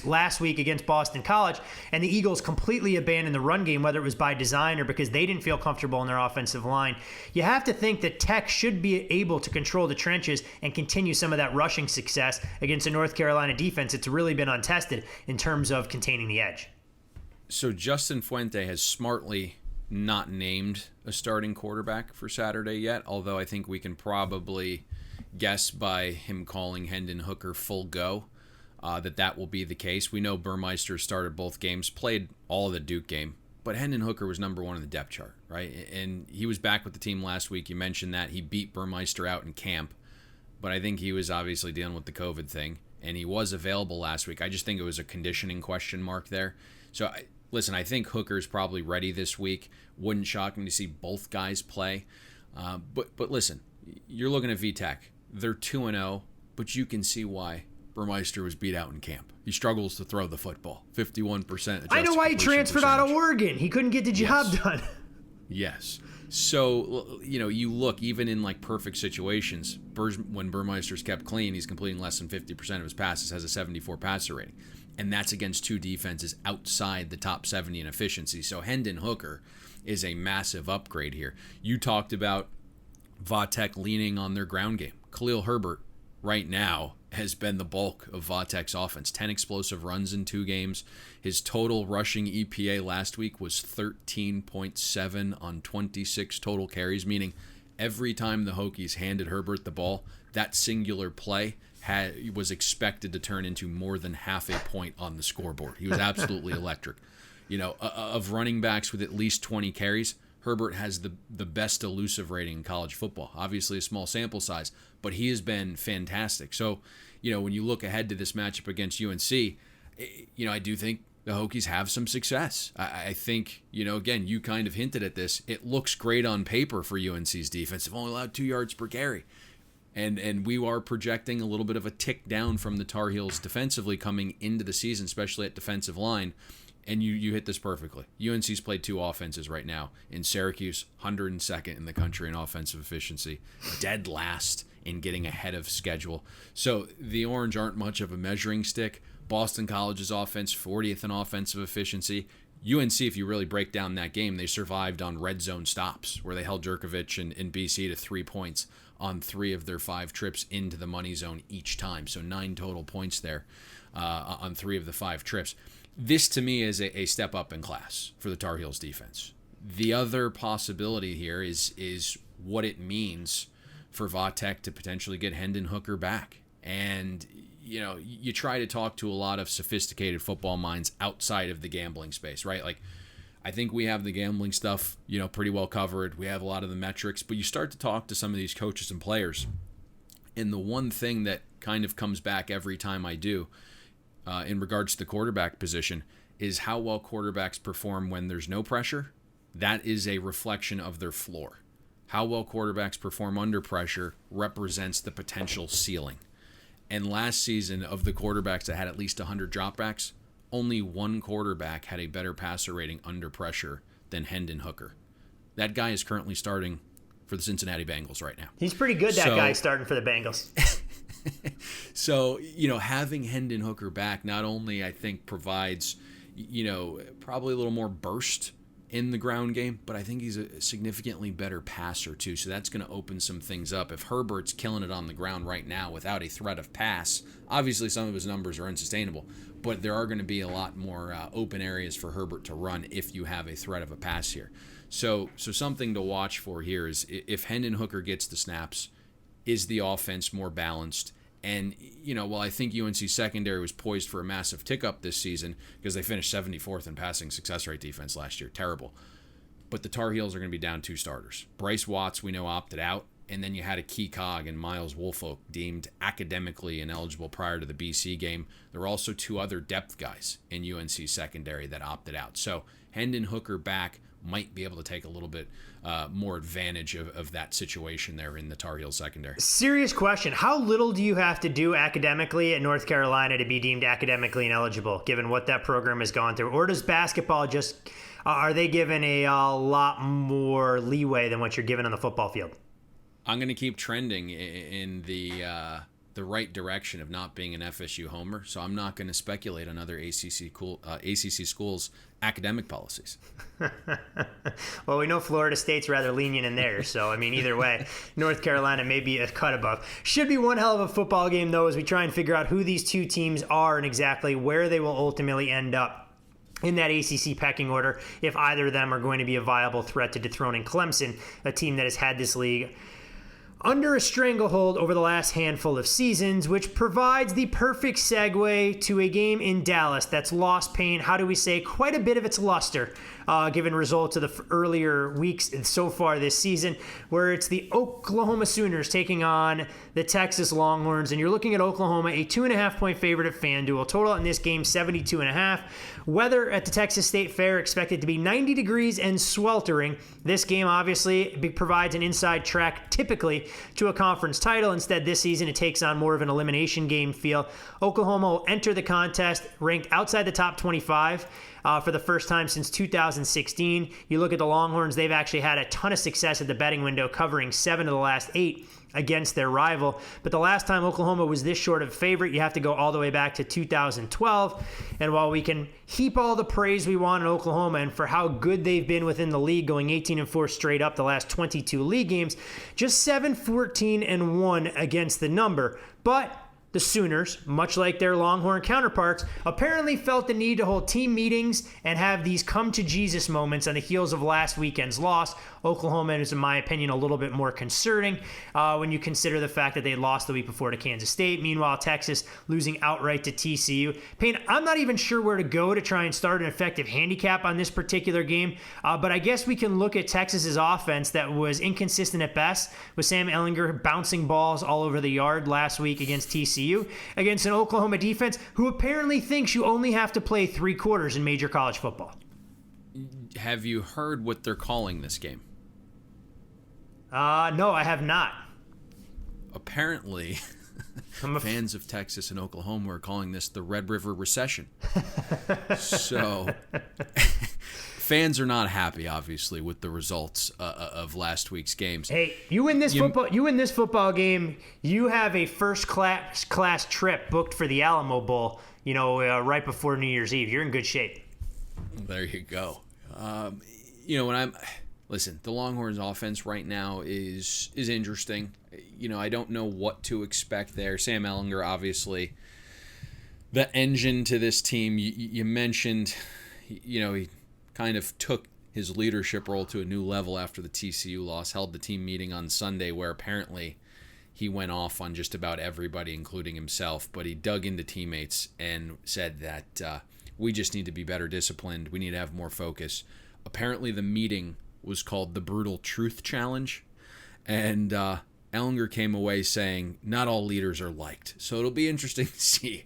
last week against Boston College, and the Eagles completely abandoned the run game, whether it was by design or because they didn't feel comfortable in their offensive line. You have to think that Tech should be able to control the trenches and continue some of that rushing success against a North Carolina defense that's really been untested in terms of containing the edge. So Justin Fuente has smartly not named a starting quarterback for Saturday yet, although I think we can probably guess by him calling Hendon Hooker full go that will be the case. We know Burmeister started both games, played all of the Duke game, but Hendon Hooker was number 1 in the depth chart, right? And he was back with the team last week. You mentioned that. He beat Burmeister out in camp, but I think he was obviously dealing with the COVID thing, and he was available last week. I just think it was a conditioning question mark there. So, listen, I think Hooker's probably ready this week. Wouldn't shock me to see both guys play. But listen, you're looking at VaTech. They're 2-0, but you can see why Burmeister was beat out in camp. He struggles to throw the football. 51%. I know why he transferred out of Oregon. He couldn't get the job done. Yes. So, you look, even in like perfect situations, when Burmeister's kept clean, he's completing less than 50% of his passes, has a 74 passer rating. And that's against 2 defenses outside the top 70 in efficiency. So Hendon Hooker is a massive upgrade here. You talked about VaTech leaning on their ground game. Khalil Herbert right now has been the bulk of VaTech's offense. 10 explosive runs in 2 games. His total rushing EPA last week was 13.7 on 26 total carries, meaning every time the Hokies handed Herbert the ball, that singular play was expected to turn into more than half a point on the scoreboard. He was absolutely electric. Of running backs with at least 20 carries, Herbert has the best elusive rating in college football. Obviously a small sample size, but he has been fantastic. So, when you look ahead to this matchup against UNC, I do think the Hokies have some success. I think, again, you kind of hinted at this. It looks great on paper for UNC's defense. They've only allowed 2 yards per carry. And we are projecting a little bit of a tick down from the Tar Heels defensively coming into the season, especially at defensive line. And you hit this perfectly. UNC's played 2 offenses right now. In Syracuse, 102nd in the country in offensive efficiency. Dead last in getting ahead of schedule. So the Orange aren't much of a measuring stick. Boston College's offense, 40th in offensive efficiency. UNC, if you really break down that game, they survived on red zone stops where they held Jerkovich and BC to 3 points on 3 of their 5 trips into the money zone each time. So 9 total points there on 3 of the 5 trips. This, to me, is a step up in class for the Tar Heels defense. The other possibility here is what it means for VaTech to potentially get Hendon Hooker back. And, you try to talk to a lot of sophisticated football minds outside of the gambling space, right? Like, I think we have the gambling stuff, pretty well covered. We have a lot of the metrics, but you start to talk to some of these coaches and players. And the one thing that kind of comes back every time I do in regards to the quarterback position is how well quarterbacks perform when there's no pressure. That is a reflection of their floor. How well quarterbacks perform under pressure represents the potential ceiling. And last season, of the quarterbacks that had at least 100 dropbacks, only one quarterback had a better passer rating under pressure than Hendon Hooker. That guy is currently starting for the Cincinnati Bengals right now. He's pretty good, that guy starting for the Bengals. So, having Hendon Hooker back not only, I think, provides, probably a little more burst in the ground game, but I think he's a significantly better passer too. So that's going to open some things up. If Herbert's killing it on the ground right now without a threat of pass, obviously some of his numbers are unsustainable, but there are going to be a lot more open areas for Herbert to run if you have a threat of a pass here. So something to watch for here is if Hendon Hooker gets the snaps, is the offense more balanced? And, while I think UNC secondary was poised for a massive tick-up this season because they finished 74th in passing success rate defense last year, terrible. But the Tar Heels are going to be down 2 starters. Bryce Watts, we know, opted out. And then you had a key cog in Miles Woolfolk, deemed academically ineligible prior to the BC game. There were also 2 other depth guys in UNC secondary that opted out. So Hendon Hooker back might be able to take a little bit more advantage of that situation there in the Tar Heels secondary. Serious question. How little do you have to do academically at North Carolina to be deemed academically ineligible, given what that program has gone through? Or does basketball just, are they given a lot more leeway than what you're given on the football field? I'm going to keep trending in the right direction of not being an FSU homer, so I'm not going to speculate on other ACC schools' academic policies. Well, we know Florida State's rather lenient in theirs, so, either way, North Carolina may be a cut above. Should be one hell of a football game, though, as we try and figure out who these 2 teams are and exactly where they will ultimately end up in that ACC pecking order, if either of them are going to be a viable threat to dethroning Clemson, a team that has had this league under a stranglehold over the last handful of seasons, which provides the perfect segue to a game in Dallas that's lost quite a bit of its luster, given results of the earlier weeks so far this season, where it's the Oklahoma Sooners taking on the Texas Longhorns, and you're looking at Oklahoma, a 2.5-point favorite at FanDuel. Total in this game, 72.5. Weather at the Texas State Fair expected to be 90 degrees and sweltering. This game obviously provides an inside track typically to a conference title. Instead, this season it takes on more of an elimination game feel. Oklahoma will enter the contest ranked outside the top 25 for the first time since 2016. You look at the Longhorns, they've actually had a ton of success at the betting window, covering 7 of the last 8 against their rival. But the last time Oklahoma was this short of favorite, you have to go all the way back to 2012. And while we can heap all the praise we want in Oklahoma and for how good they've been within the league, going 18-4 straight up the last 22 league games, just 7-14-1 against the number. But the Sooners, much like their Longhorn counterparts, apparently felt the need to hold team meetings and have these come-to-Jesus moments on the heels of last weekend's loss. Oklahoma is, in my opinion, a little bit more concerning when you consider the fact that they lost the week before to Kansas State. Meanwhile, Texas losing outright to TCU. Payne, I'm not even sure where to go to try and start an effective handicap on this particular game, but I guess we can look at Texas's offense that was inconsistent at best, with Sam Ehlinger bouncing balls all over the yard last week against TCU, against an Oklahoma defense who apparently thinks you only have to play 3 quarters in major college football. Have you heard what they're calling this game? No, I have not. Apparently, fans of Texas and Oklahoma are calling this the Red River Recession. So, fans are not happy, obviously, with the results of last week's games. Hey, you win this football game, you have a first class trip booked for the Alamo Bowl. Right before New Year's Eve. You're in good shape. There you go. Listen, the Longhorns offense right now is interesting. I don't know what to expect there. Sam Ehlinger, obviously, the engine to this team. You mentioned, he kind of took his leadership role to a new level after the TCU loss, held the team meeting on Sunday where apparently he went off on just about everybody, including himself, but he dug into teammates and said that we just need to be better disciplined. We need to have more focus. Apparently the meeting was called the Brutal Truth Challenge, and Ehlinger came away saying not all leaders are liked. So it'll be interesting to see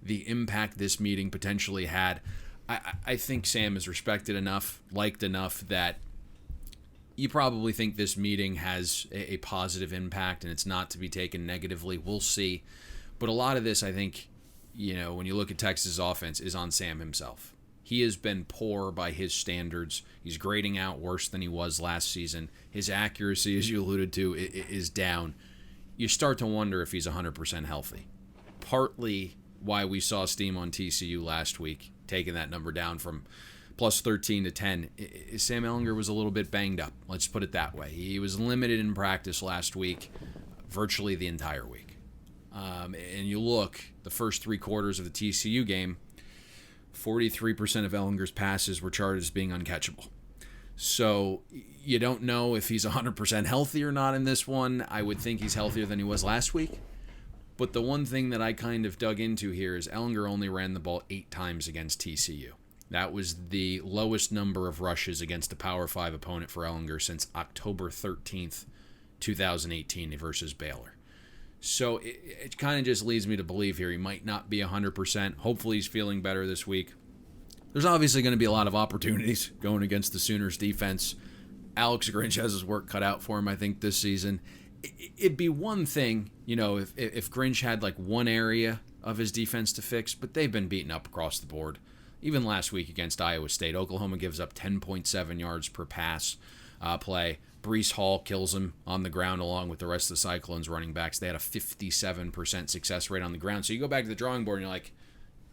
the impact this meeting potentially had. I think Sam is respected enough, liked enough that you probably think this meeting has a positive impact and it's not to be taken negatively. We'll see. But a lot of this, I think, when you look at Texas' offense, is on Sam himself. He has been poor by his standards. He's grading out worse than he was last season. His accuracy, as you alluded to, is down. You start to wonder if he's 100% healthy. Partly why we saw steam on TCU last week, taking that number down from plus 13 to 10. Sam Ehlinger was a little bit banged up. Let's put it that way. He was limited in practice last week, virtually the entire week. And you look, the first 3 quarters of the TCU game, 43% of Ehlinger's passes were charted as being uncatchable. So you don't know if he's 100% healthy or not in this one. I would think he's healthier than he was last week. But the one thing that I kind of dug into here is Ehlinger only ran the ball 8 times against TCU. That was the lowest number of rushes against a Power 5 opponent for Ehlinger since October 13th, 2018 versus Baylor. So it kind of just leads me to believe here he might not be 100%. Hopefully he's feeling better this week. There's obviously going to be a lot of opportunities going against the Sooners defense. Alex Grinch has his work cut out for him, I think, this season. It'd be one thing, if Grinch had like one area of his defense to fix, but they've been beaten up across the board. Even last week against Iowa State, Oklahoma gives up 10.7 yards per pass play. Breece Hall kills him on the ground along with the rest of the Cyclones running backs. They had a 57% success rate on the ground. So you go back to the drawing board and you're like,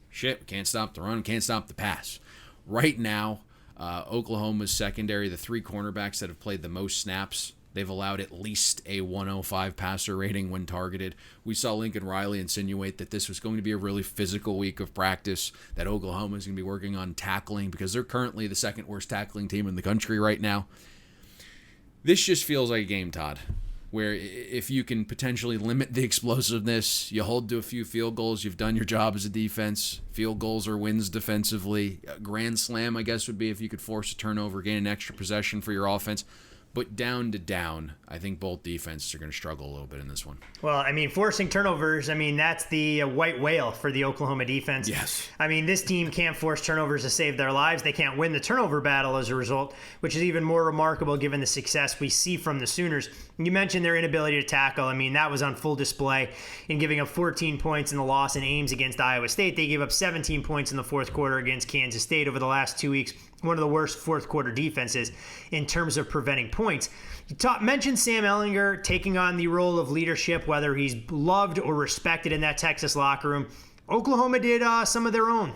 shit, we can't stop the run, can't stop the pass. Right now, Oklahoma's secondary, the 3 cornerbacks that have played the most snaps, they've allowed at least a 105 passer rating when targeted. We saw Lincoln Riley insinuate that this was going to be a really physical week of practice, that Oklahoma is going to be working on tackling because they're currently the 2nd worst tackling team in the country right now. This just feels like a game, Todd, where if you can potentially limit the explosiveness, you hold to a few field goals, you've done your job as a defense. Field goals are wins defensively. A grand slam, I guess, would be if you could force a turnover, gain an extra possession for your offense. But down to down, I think both defenses are going to struggle a little bit in this one. Well, forcing turnovers, that's the white whale for the Oklahoma defense. Yes. This team can't force turnovers to save their lives. They can't win the turnover battle as a result, which is even more remarkable given the success we see from the Sooners. You mentioned their inability to tackle. That was on full display in giving up 14 points in the loss in Ames against Iowa State. They gave up 17 points in the 4th quarter against Kansas State over the last 2 weeks. One of the worst 4th quarter defenses in terms of preventing points. You mentioned Sam Ehlinger taking on the role of leadership, whether he's loved or respected in that Texas locker room. Oklahoma did some of their own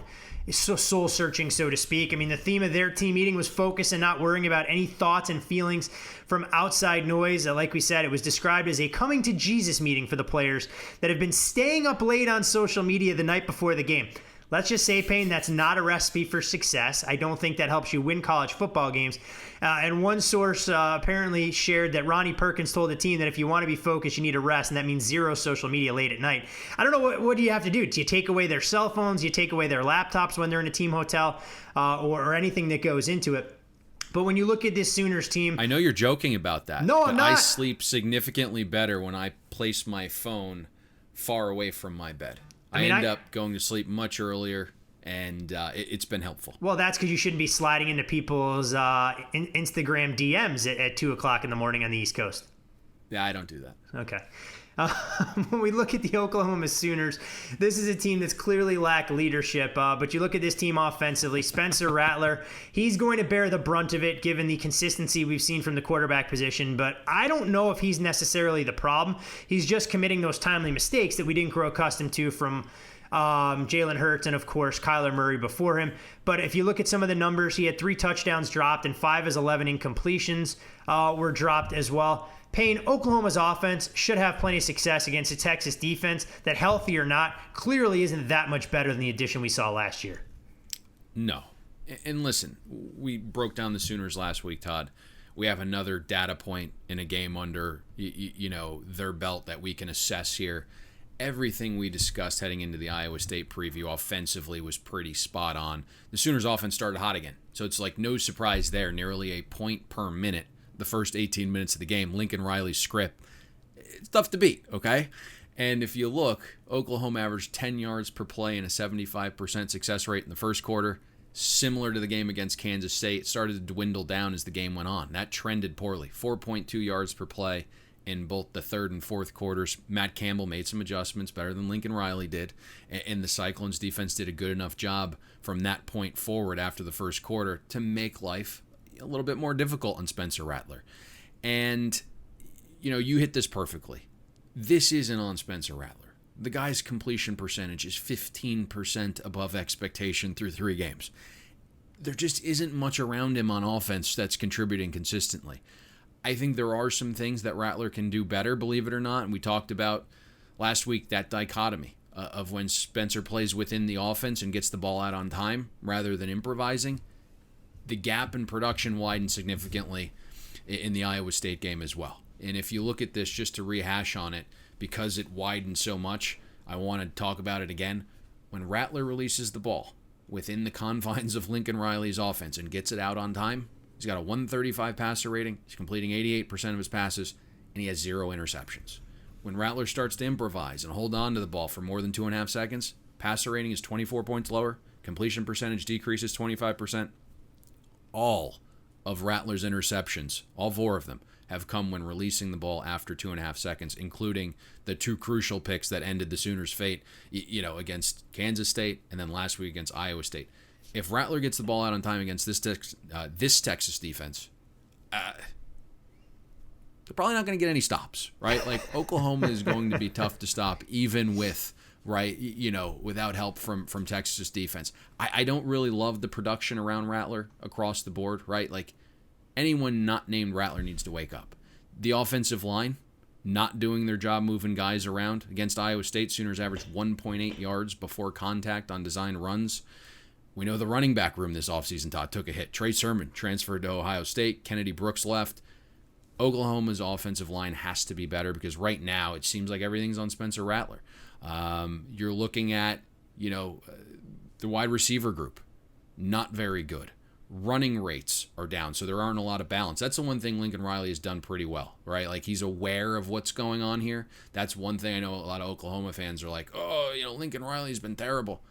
soul searching, so to speak. The theme of their team meeting was focus and not worrying about any thoughts and feelings from outside noise. Like we said, it was described as a coming to Jesus meeting for the players that have been staying up late on social media the night before the game. Let's just say, Payne, that's not a recipe for success. I don't think that helps you win college football games. And one source apparently shared that Ronnie Perkins told the team that if you want to be focused, you need to rest, and that means 0 social media late at night. I don't know, what do you have to do? Do you take away their cell phones? Do you take away their laptops when they're in a team hotel or anything that goes into it? But when you look at this Sooners team... I know you're joking about that. No, I'm not. I sleep significantly better when I place my phone far away from my bed. I end up going to sleep much earlier, and it's been helpful. Well, that's because you shouldn't be sliding into people's Instagram DMs at 2 o'clock in the morning on the East Coast. Yeah, I don't do that. Okay. When we look at the Oklahoma Sooners, this is a team that's clearly lacked leadership. But you look at this team offensively, Spencer Rattler, he's going to bear the brunt of it given the consistency we've seen from the quarterback position. But I don't know if he's necessarily the problem. He's just committing those timely mistakes that we didn't grow accustomed to from Jalen Hurts and, of course, Kyler Murray before him. But if you look at some of the numbers, he had 3 touchdowns dropped and 5 of his 11 incompletions were dropped as well. Payne, Oklahoma's offense should have plenty of success against a Texas defense that, healthy or not, clearly isn't that much better than the addition we saw last year. No. And listen, we broke down the Sooners last week, Todd. We have another data point in a game under their belt that we can assess here. Everything we discussed heading into the Iowa State preview offensively was pretty spot on. The Sooners offense started hot again, so it's like no surprise there. Nearly a point per minute the first 18 minutes of the game. Lincoln Riley's script, it's tough to beat, okay? And if you look, Oklahoma averaged 10 yards per play and a 75% success rate in the first quarter. Similar to the game against Kansas State, it started to dwindle down as the game went on. That trended poorly. 4.2 yards per play in both the third and fourth quarters. Matt Campbell made some adjustments, better than Lincoln Riley did, and the Cyclones defense did a good enough job from that point forward after the first quarter to make life a little bit more difficult on Spencer Rattler. And, you hit this perfectly. This isn't on Spencer Rattler. The guy's completion percentage is 15% above expectation through 3 games. There just isn't much around him on offense that's contributing consistently. I think there are some things that Rattler can do better, believe it or not, and we talked about last week that dichotomy of when Spencer plays within the offense and gets the ball out on time rather than improvising. The gap in production widened significantly in the Iowa State game as well. And if you look at this, just to rehash on it, because it widened so much, I want to talk about it again. When Rattler releases the ball within the confines of Lincoln Riley's offense and gets it out on time, he's got a 135 passer rating, he's completing 88% of his passes, and he has 0 interceptions. When Rattler starts to improvise and hold on to the ball for more than 2.5 seconds, passer rating is 24 points lower, completion percentage decreases 25%. All of Rattler's interceptions, all 4 of them, have come when releasing the ball after 2.5 seconds, including the 2 crucial picks that ended the Sooners' fate, against Kansas State and then last week against Iowa State. If Rattler gets the ball out on time against this Texas defense, they're probably not going to get any stops, right? Like, Oklahoma is going to be tough to stop, even with, without help from Texas defense. I don't really love the production around Rattler across the board, right? Like, anyone not named Rattler needs to wake up. The offensive line, not doing their job moving guys around. Against Iowa State, Sooners averaged 1.8 yards before contact on design runs. We know the running back room this offseason, Todd, took a hit. Trey Sermon transferred to Ohio State. Kennedy Brooks left. Oklahoma's offensive line has to be better because right now it seems like everything's on Spencer Rattler. You're looking at, the wide receiver group, not very good. Running rates are down, so there aren't a lot of balance. That's the one thing Lincoln Riley has done pretty well, right? Like, he's aware of what's going on here. That's one thing I know a lot of Oklahoma fans are like, Lincoln Riley's been terrible.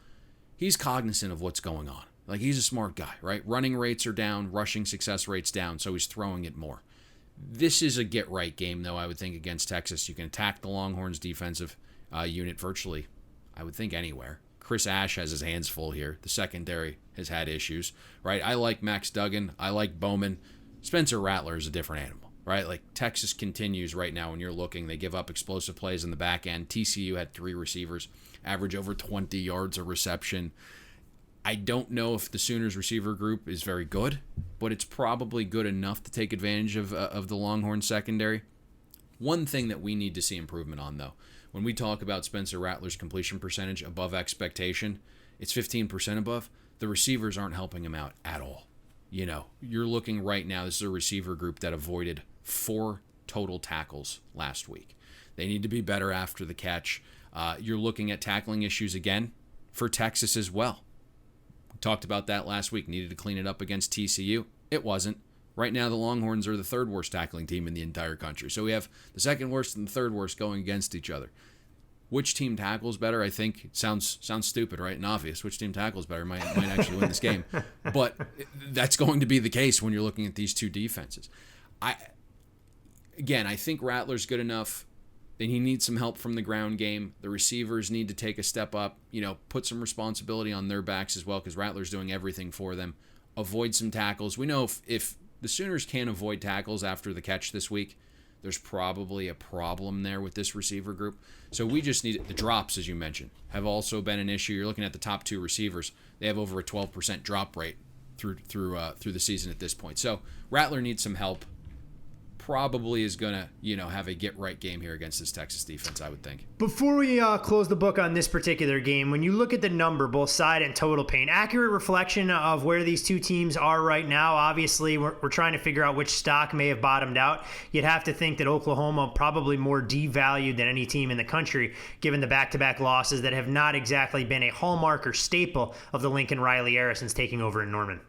He's cognizant of what's going on. Like, he's a smart guy, right? Running rates are down, rushing success rates down, so he's throwing it more. This is a get-right game, though, I would think, against Texas. You can attack the Longhorns' defensive unit virtually, I would think, anywhere. Chris Ash has his hands full here. The secondary has had issues, right? I like Max Duggan. I like Bowman. Spencer Rattler is a different animal, right? Like, Texas continues right now when you're looking. They give up explosive plays in the back end. TCU had 3 receivers, average over 20 yards a reception. I don't know if the Sooners receiver group is very good, but it's probably good enough to take advantage of the Longhorn secondary. One thing that we need to see improvement on, though, when we talk about Spencer Rattler's completion percentage above expectation, it's 15% above. The receivers aren't helping him out at all. You're looking right now, this is a receiver group that avoided 4 total tackles last week. They need to be better after the catch. You're looking at tackling issues again for Texas as well. We talked about that last week. Needed to clean it up against TCU. It wasn't. Right now, the Longhorns are the 3rd worst tackling team in the entire country. So we have the 2nd worst and the 3rd worst going against each other. Which team tackles better? I think it sounds stupid, right, and obvious. Which team tackles better might actually win this game. But that's going to be the case when you're looking at these 2 defenses. I think Rattler's good enough then he needs some help from the ground game. The receivers need to take a step up, put some responsibility on their backs as well, because Rattler's doing everything for them. Avoid some tackles. We know if the Sooners can't avoid tackles after the catch this week, there's probably a problem there with this receiver group. So we just need the drops, as you mentioned, have also been an issue. You're looking at the top 2 receivers; they have over a 12% drop rate through the season at this point. So Rattler needs some help. Probably is going to, have a get-right game here against this Texas defense, I would think. Before we close the book on this particular game, when you look at the number, both side and total pain, accurate reflection of where these two teams are right now. Obviously, we're trying to figure out which stock may have bottomed out. You'd have to think that Oklahoma probably more devalued than any team in the country, given the back-to-back losses that have not exactly been a hallmark or staple of the Lincoln Riley era since taking over in Norman.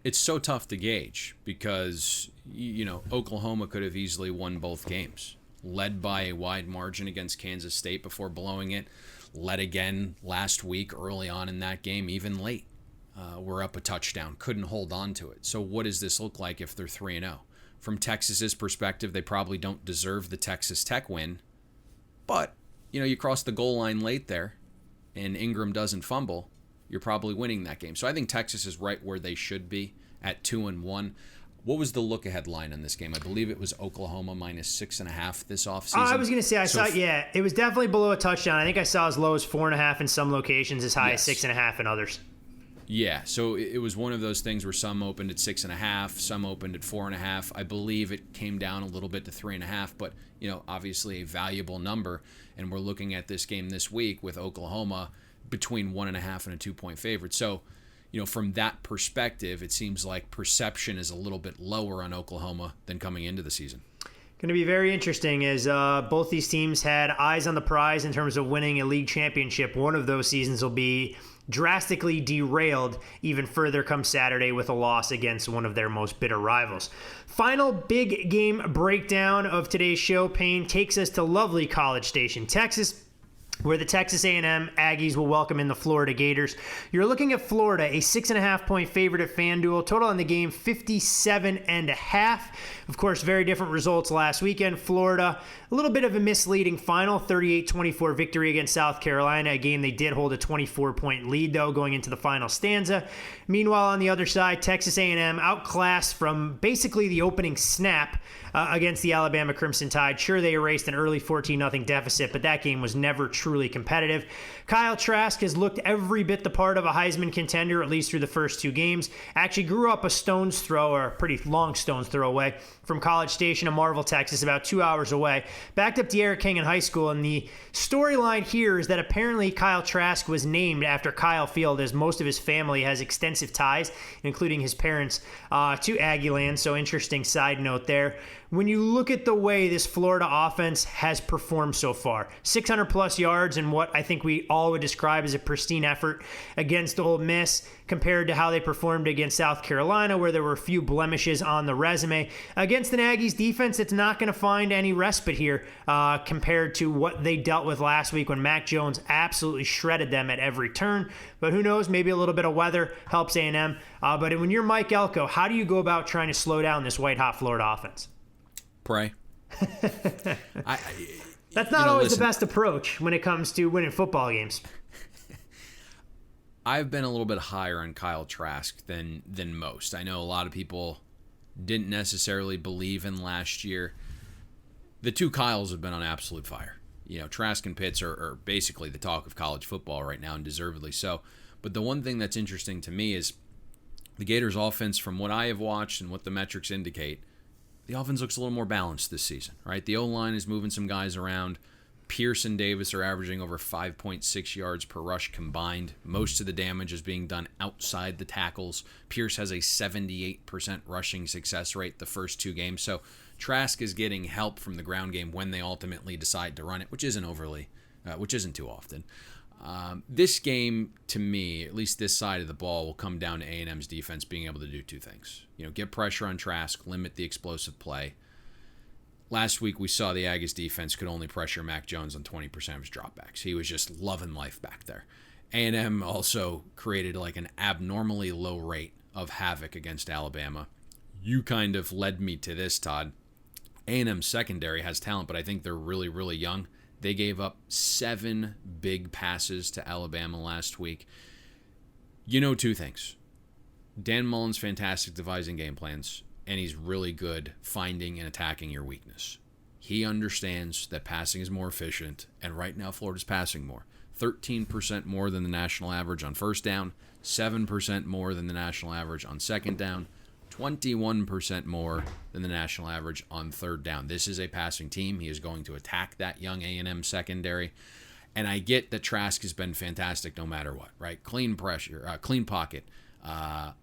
It's so tough to gauge because, Oklahoma could have easily won both games. Led by a wide margin against Kansas State before blowing it. Led again last week early on in that game, even late. We're up a touchdown. Couldn't hold on to it. So what does this look like if they're 3-0? From Texas's perspective, they probably don't deserve the Texas Tech win. But, you cross the goal line late there and Ingram doesn't fumble, you're probably winning that game. So I think Texas is right where they should be at 2-1. What was the look-ahead line on this game? I believe it was Oklahoma minus 6.5 this offseason. I was going to say, it was definitely below a touchdown. I think I saw as low as 4.5 in some locations, as high as 6.5 in others. Yeah, so it was one of those things where some opened at 6.5, some opened at 4.5. I believe it came down a little bit to 3.5, but obviously a valuable number. And we're looking at this game this week with Oklahoma between 1.5 and a 2-point favorite. So, from that perspective, it seems like perception is a little bit lower on Oklahoma than coming into the season. Going to be very interesting as both these teams had eyes on the prize in terms of winning a league championship. One of those seasons will be drastically derailed even further come Saturday with a loss against one of their most bitter rivals. Final big game breakdown of today's show, Payne, takes us to lovely College Station, Texas, where the Texas A&M Aggies will welcome in the Florida Gators. You're looking at Florida, a 6.5-point favorite at FanDuel. Total on the game, 57.5. Of course, very different results last weekend. Florida, a little bit of a misleading final, 38-24 victory against South Carolina, a game they did hold a 24-point lead, though, going into the final stanza. Meanwhile, on the other side, Texas A&M outclassed from basically the opening snap against the Alabama Crimson Tide. Sure, they erased an early 14-0 deficit, but that game was never truly competitive. Kyle Trask has looked every bit the part of a Heisman contender, at least through the first 2 games. Actually grew up a stone's throw, or a pretty long stone's throw away, from College Station to Marvel, Texas, about 2 hours away. Backed up De'Ara King in high school, and the storyline here is that apparently Kyle Trask was named after Kyle Field, as most of his family has extensive ties, including his parents, to Aggieland. So interesting side note there. When you look at the way this Florida offense has performed so far, 600-plus yards in what I think we all would describe as a pristine effort against Ole Miss, compared to how they performed against South Carolina, where there were a few blemishes on the resume. Against an Aggies defense that's not going to find any respite here compared to what they dealt with last week when Mac Jones absolutely shredded them at every turn. But who knows, maybe a little bit of weather helps A&M. But when you're Mike Elko, how do you go about trying to slow down this white-hot Florida offense? Pray. That's not always the best approach when it comes to winning football games. I've been a little bit higher on Kyle Trask than most. I know a lot of people didn't necessarily believe in last year. The two Kyles have been on absolute fire. Trask and Pitts are basically the talk of college football right now, and deservedly so. But the one thing that's interesting to me is the Gators' offense, from what I have watched and what the metrics indicate, the offense looks a little more balanced this season, right? The O-line is moving some guys around. Pierce and Davis are averaging over 5.6 yards per rush combined. Most of the damage is being done outside the tackles. Pierce has a 78% rushing success rate the first 2 games. So Trask is getting help from the ground game when they ultimately decide to run it, which isn't too often. This game, to me, at least this side of the ball, will come down to A&M's defense being able to do 2 things. Get pressure on Trask, limit the explosive play. Last week, we saw the Aggies defense could only pressure Mac Jones on 20% of his dropbacks. He was just loving life back there. A&M also created like an abnormally low rate of havoc against Alabama. You kind of led me to this, Todd. A&M secondary has talent, but I think they're really, really young. They gave up 7 big passes to Alabama last week. You know two things. Dan Mullen's fantastic devising game plans, and he's really good finding and attacking your weakness. He understands that passing is more efficient, and right now Florida's passing more. 13% more than the national average on first down, 7% more than the national average on second down, 21% more than the national average on third down. This is a passing team. He is going to attack that young A&M secondary. And I get that Trask has been fantastic no matter what, right? Clean pressure, clean pocket,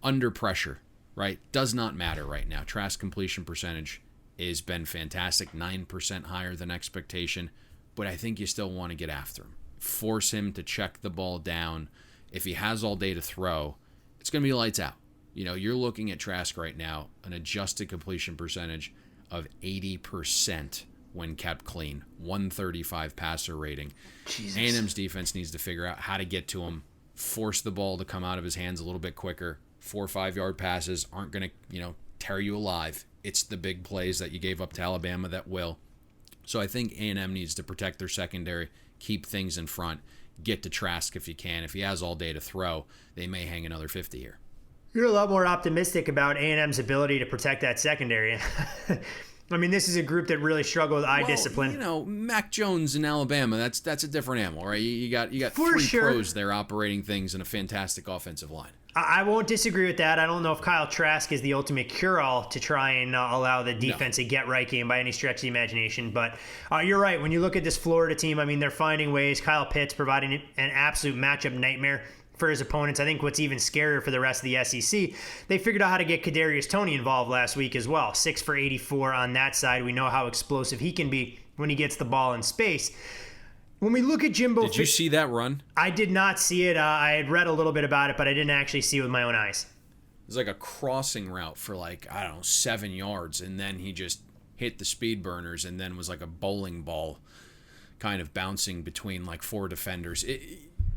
under pressure, right? Does not matter right now. Trask completion percentage has been fantastic, 9% higher than expectation. But I think you still want to get after him. Force him to check the ball down. If he has all day to throw, it's going to be lights out. You know, you're looking at Trask right now, an adjusted completion percentage of 80% when kept clean, 135 passer rating. A&M's defense needs to figure out how to get to him, force the ball to come out of his hands a little bit quicker. 4 or 5 yard passes aren't going to, tear you alive. It's the big plays that you gave up to Alabama that will. So I think A&M needs to protect their secondary, keep things in front, get to Trask if you can. If he has all day to throw, they may hang another 50 here. You're a lot more optimistic about A&M's ability to protect that secondary. I mean, this is a group that really struggled with eye discipline. Mac Jones in Alabama, that's a different animal, right? You got For 3 sure. pros there operating things in a fantastic offensive line. I won't disagree with that. I don't know if Kyle Trask is the ultimate cure-all to try and allow the defense a get-right game by any stretch of the imagination. But you're right. When you look at this Florida team, I mean, they're finding ways. Kyle Pitts providing an absolute matchup nightmare for his opponents. I think what's even scarier for the rest of the SEC, they figured out how to get Kadarius Toney involved last week as well. 6 for 84 on that side. We know how explosive he can be when he gets the ball in space. When we look at Jimbo... Did you see that run? I did not see it. I had read a little bit about it, but I didn't actually see it with my own eyes. It was like a crossing route for 7 yards, and then he just hit the speed burners and then was like a bowling ball kind of bouncing between 4 defenders.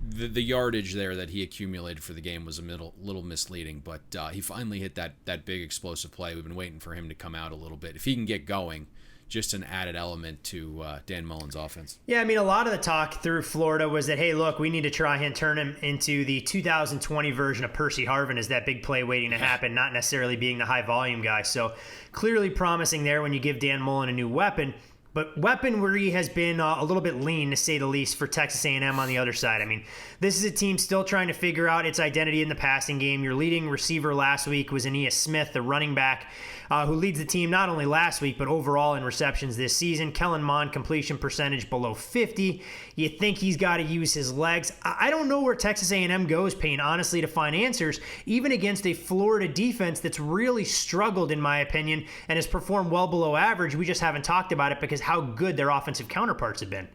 The yardage there that he accumulated for the game was a little misleading, but he finally hit that big explosive play. We've been waiting for him to come out a little bit. If he can get going, just an added element to Dan Mullen's offense. Yeah, I mean, a lot of the talk through Florida was that, hey, look, we need to try and turn him into the 2020 version of Percy Harvin as that big play waiting to happen, not necessarily being the high-volume guy. So clearly promising there when you give Dan Mullen a new weapon. But weaponry has been a little bit lean, to say the least, for Texas A&M on the other side. I mean, this is a team still trying to figure out its identity in the passing game. Your leading receiver last week was Aeneas Smith, the running back, who leads the team not only last week, but overall in receptions this season. Kellen Mond completion percentage below 50. You think he's got to use his legs. I don't know where Texas A&M goes, Payne, honestly, to find answers, even against a Florida defense that's really struggled, in my opinion, and has performed well below average. We just haven't talked about it because how good their offensive counterparts have been.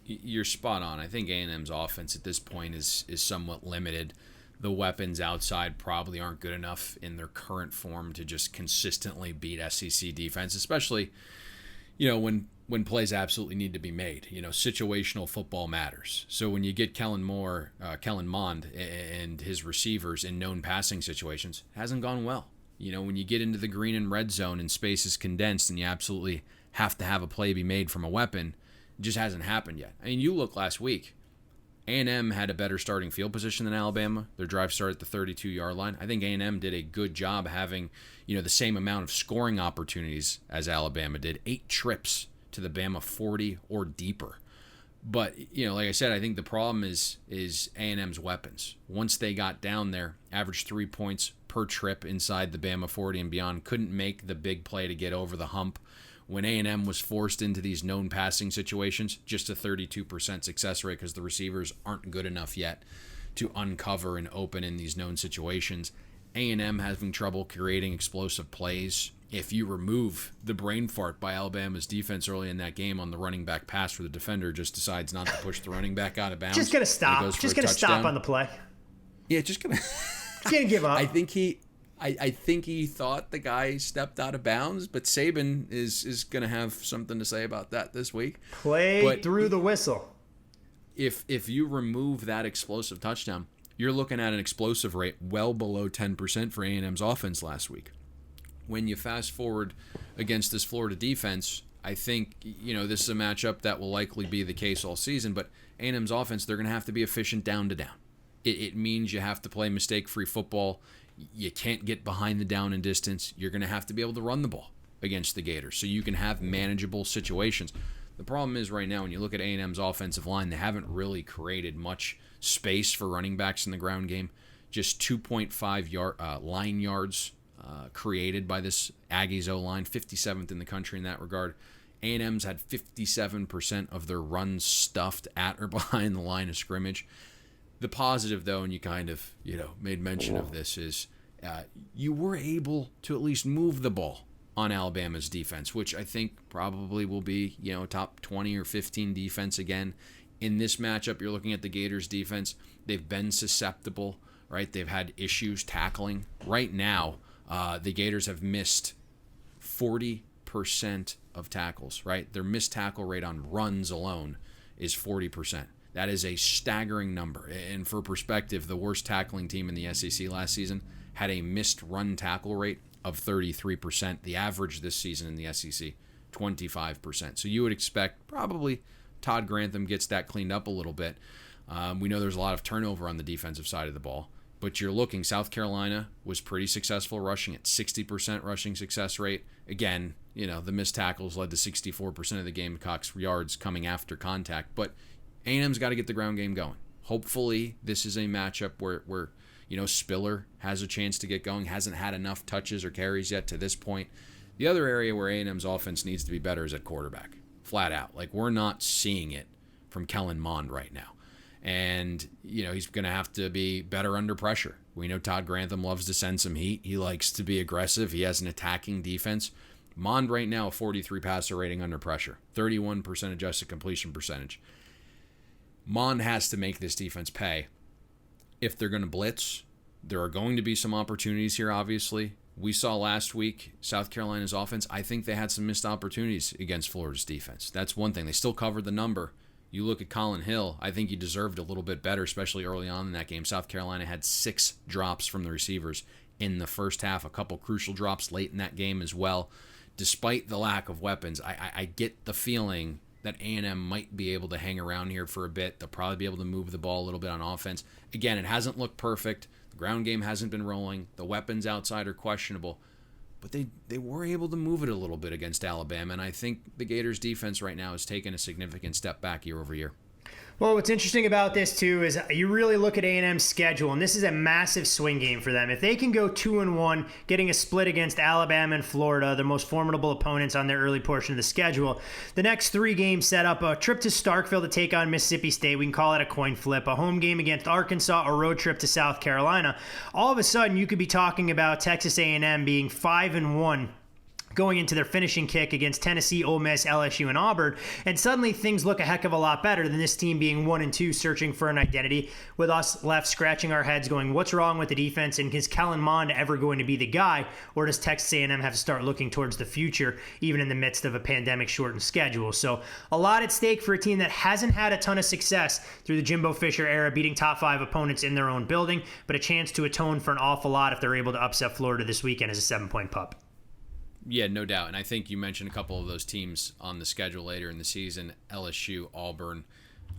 You're spot on. I think A&M's offense at this point is somewhat limited. The weapons outside probably aren't good enough in their current form to just consistently beat SEC defense, especially, when plays absolutely need to be made. Situational football matters. So when you get Kellen Mond and his receivers in known passing situations, it hasn't gone well. When you get into the green and red zone and space is condensed and you absolutely have to have a play be made from a weapon, it just hasn't happened yet. I mean, you look last week, A&M had a better starting field position than Alabama. Their drive started at the 32-yard line. I think A&M did a good job having, the same amount of scoring opportunities as Alabama did. 8 trips to the Bama 40 or deeper. But, like I said, I think the problem is A&M's weapons. Once they got down there, averaged 3 points per trip inside the Bama 40 and beyond, couldn't make the big play to get over the hump. When A&M was forced into these known passing situations, just a 32% success rate because the receivers aren't good enough yet to uncover and open in these known situations. A&M having trouble creating explosive plays. If you remove the brain fart by Alabama's defense early in that game on the running back pass where the defender just decides not to push the running back out of bounds. Just going to stop. Just going to stop on the play. Yeah, just going to... Can't give up. I think he thought the guy stepped out of bounds, but Saban is going to have something to say about that this week. Play through the whistle. If you remove that explosive touchdown, you're looking at an explosive rate well below 10% for A&M's offense last week. when you fast forward against this Florida defense, I think, this is a matchup that will likely be the case all season, but A&M's offense, they're going to have to be efficient down to down. It means you have to play mistake-free football. You can't get behind the down and distance. You're going to have to be able to run the ball against the Gators so you can have manageable situations. The problem is right now when you look at A&M's offensive line, they haven't really created much space for running backs in the ground game. Just 2.5 line yards created by this Aggies O-line, 57th in the country in that regard. A&M's had 57% of their runs stuffed at or behind the line of scrimmage. The positive, though, and you kind of, made mention of this, is you were able to at least move the ball on Alabama's defense, which I think probably will be, top 20 or 15 defense again. In this matchup, you're looking at the Gators defense. They've been susceptible, right? They've had issues tackling. Right now, the Gators have missed 40% of tackles, right? Their missed tackle rate on runs alone is 40%. That is a staggering number. And for perspective, the worst tackling team in the SEC last season had a missed run tackle rate of 33%. The average this season in the SEC, 25%. So you would expect probably Todd Grantham gets that cleaned up a little bit. We know there's a lot of turnover on the defensive side of the ball. But you're looking, South Carolina was pretty successful rushing at 60% rushing success rate. Again, the missed tackles led to 64% of the Gamecocks' yards coming after contact. But A&M's got to get the ground game going. Hopefully, this is a matchup where Spiller has a chance to get going. Hasn't had enough touches or carries yet to this point. The other area where A&M's offense needs to be better is at quarterback. Flat out. Like, we're not seeing it from Kellen Mond right now. And, he's going to have to be better under pressure. We know Todd Grantham loves to send some heat. He likes to be aggressive. He has an attacking defense. Mond right now, a 43 passer rating under pressure, 31% adjusted completion percentage. Mond has to make this defense pay. If they're going to blitz, there are going to be some opportunities here, obviously. We saw last week South Carolina's offense. I think they had some missed opportunities against Florida's defense. That's one thing. They still covered the number. You look at Colin Hill, I think he deserved a little bit better, especially early on in that game. South Carolina had 6 drops from the receivers in the first half, a couple crucial drops late in that game as well. Despite the lack of weapons, I get the feeling that A&M might be able to hang around here for a bit. They'll probably be able to move the ball a little bit on offense. Again, it hasn't looked perfect. The ground game hasn't been rolling. The weapons outside are questionable. But they were able to move it a little bit against Alabama, and I think the Gators' defense right now has taken a significant step back year over year. Well, what's interesting about this, too, is you really look at A&M's schedule, and this is a massive swing game for them. If they can go 2-1, getting a split against Alabama and Florida, the most formidable opponents on their early portion of the schedule, the next 3 games set up a trip to Starkville to take on Mississippi State. We can call it a coin flip, a home game against Arkansas, a road trip to South Carolina. All of a sudden, you could be talking about Texas A&M being 5-1 going into their finishing kick against Tennessee, Ole Miss, LSU, and Auburn, and suddenly things look a heck of a lot better than this team being 1-2, searching for an identity, with us left scratching our heads going, what's wrong with the defense, and is Kellen Mond ever going to be the guy, or does Texas A&M have to start looking towards the future, even in the midst of a pandemic-shortened schedule? So a lot at stake for a team that hasn't had a ton of success through the Jimbo Fisher era, beating top 5 opponents in their own building, but a chance to atone for an awful lot if they're able to upset Florida this weekend as a 7-point pup. Yeah, no doubt. And I think you mentioned a couple of those teams on the schedule later in the season, LSU, Auburn.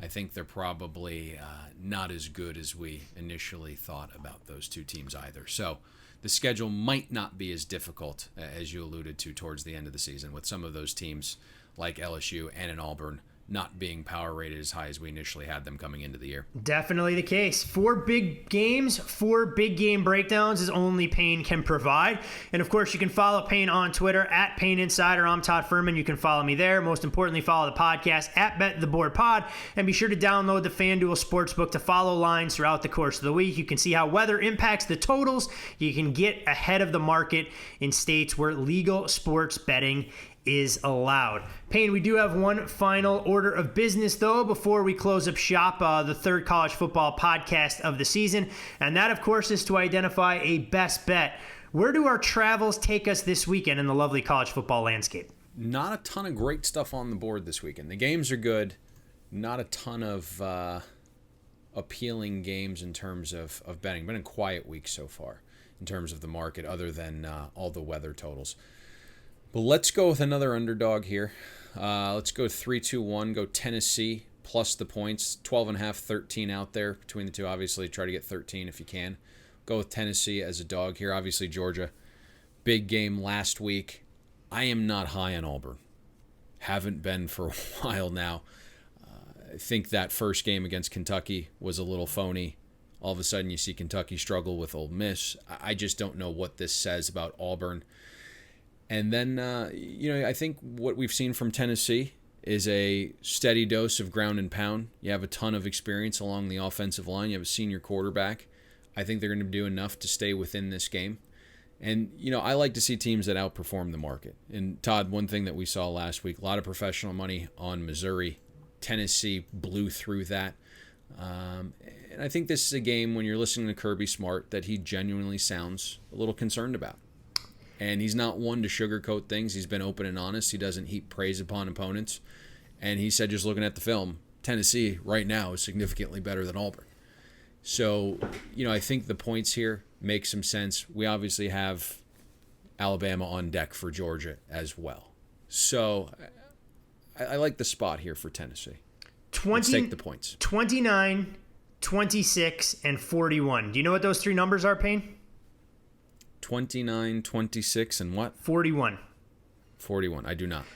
I think they're probably not as good as we initially thought about those two teams either. So the schedule might not be as difficult, as you alluded to, towards the end of the season, with some of those teams like LSU and in Auburn not being power rated as high as we initially had them coming into the year. Definitely the case. 4 big games, 4 big game breakdowns is only Payne can provide. And of course, you can follow Payne on Twitter at Payne Insider. I'm Todd Furman. You can follow me there. Most importantly, follow the podcast at Bet the Board Pod. And be sure to download the FanDuel Sportsbook to follow lines throughout the course of the week. You can see how weather impacts the totals. You can get ahead of the market in states where legal sports betting is allowed. Payne, we do have one final order of business, though, before we close up shop, the third college football podcast of the season. And that, of course, is to identify a best bet. Where do our travels take us this weekend in the lovely college football landscape? Not a ton of great stuff on the board this weekend. The games are good. Not a ton of appealing games in terms of betting. Been a quiet week so far. in terms of the market, other than all the weather totals. But let's go with another underdog here. Let's go 3-2-1. Go Tennessee plus the points. 12.5, 13 out there between the two. Obviously, try to get 13 if you can. Go with Tennessee as a dog here. Obviously, Georgia, big game last week. I am not high on Auburn. Haven't been for a while now. I think that first game against Kentucky was a little phony. All of a sudden, you see Kentucky struggle with Ole Miss. I just don't know what this says about Auburn. And then, I think what we've seen from Tennessee is a steady dose of ground and pound. You have a ton of experience along the offensive line. You have a senior quarterback. I think they're going to do enough to stay within this game. And, I like to see teams that outperform the market. And, Todd, one thing that we saw last week, a lot of professional money on Missouri. Tennessee blew through that. And I think this is a game, when you're listening to Kirby Smart, that he genuinely sounds a little concerned about. And he's not one to sugarcoat things. He's been open and honest. He doesn't heap praise upon opponents. And he said, just looking at the film, Tennessee right now is significantly better than Auburn. So, I think the points here make some sense. We obviously have Alabama on deck for Georgia as well. So I like the spot here for Tennessee. Let's take the points. 29, 26, and 41. Do you know what those three numbers are, Payne? 29, 26, and what? 41. 41. I do not.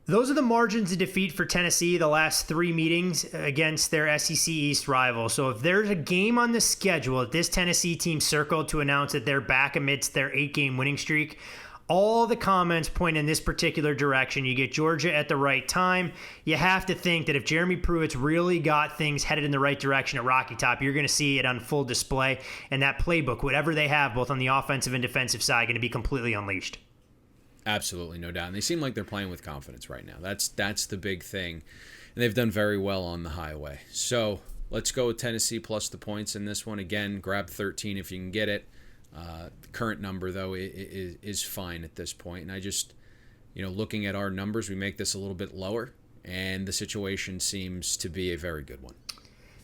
Those are the margins of defeat for Tennessee the last three meetings against their SEC East rival. So if there's a game on the schedule that this Tennessee team circled to announce that they're back amidst their 8-game winning streak, all the comments point in this particular direction. You get Georgia at the right time. You have to think that if Jeremy Pruitt's really got things headed in the right direction at Rocky Top, you're going to see it on full display. And that playbook, whatever they have, both on the offensive and defensive side, going to be completely unleashed. Absolutely, no doubt. And they seem like they're playing with confidence right now. That's the big thing. And they've done very well on the highway. So let's go with Tennessee plus the points in this one. Again, grab 13 if you can get it. The current number, though, is fine at this point. And I just, looking at our numbers, we make this a little bit lower. And the situation seems to be a very good one.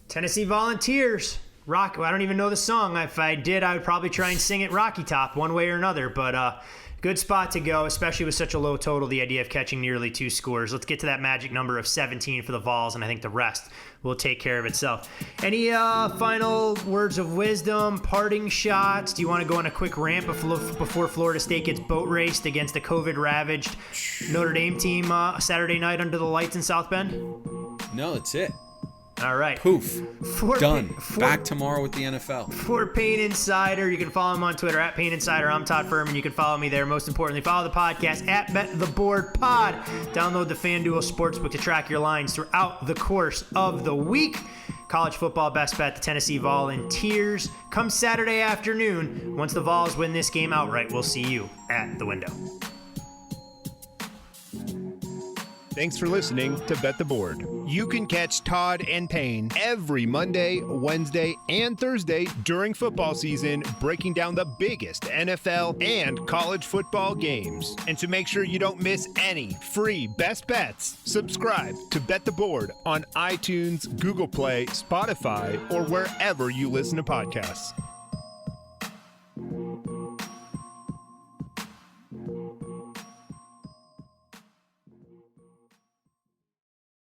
Tennessee Volunteers. Rock. I don't even know the song. If I did, I would probably try and sing it Rocky Top one way or another. But good spot to go, especially with such a low total, the idea of catching nearly 2 scores. Let's get to that magic number of 17 for the Vols, and I think the rest will take care of itself. Any final words of wisdom, parting shots? Do you want to go on a quick rant before Florida State gets boat raced against the COVID-ravaged Notre Dame team Saturday night under the lights in South Bend? No, that's it. All right. Poof. Done. Back tomorrow with the NFL. For Payne Insider, you can follow him on Twitter at Payne Insider. I'm Todd Furman. You can follow me there. Most importantly, follow the podcast at BetTheBoardPod. Download the FanDuel Sportsbook to track your lines throughout the course of the week. College football best bet, the Tennessee Volunteers. Come Saturday afternoon, once the Vols win this game outright, we'll see you at the window. Thanks for listening to Bet the Board. You can catch Todd and Payne every Monday, Wednesday, and Thursday during football season, breaking down the biggest NFL and college football games. And to make sure you don't miss any free best bets, subscribe to Bet the Board on iTunes, Google Play, Spotify, or wherever you listen to podcasts.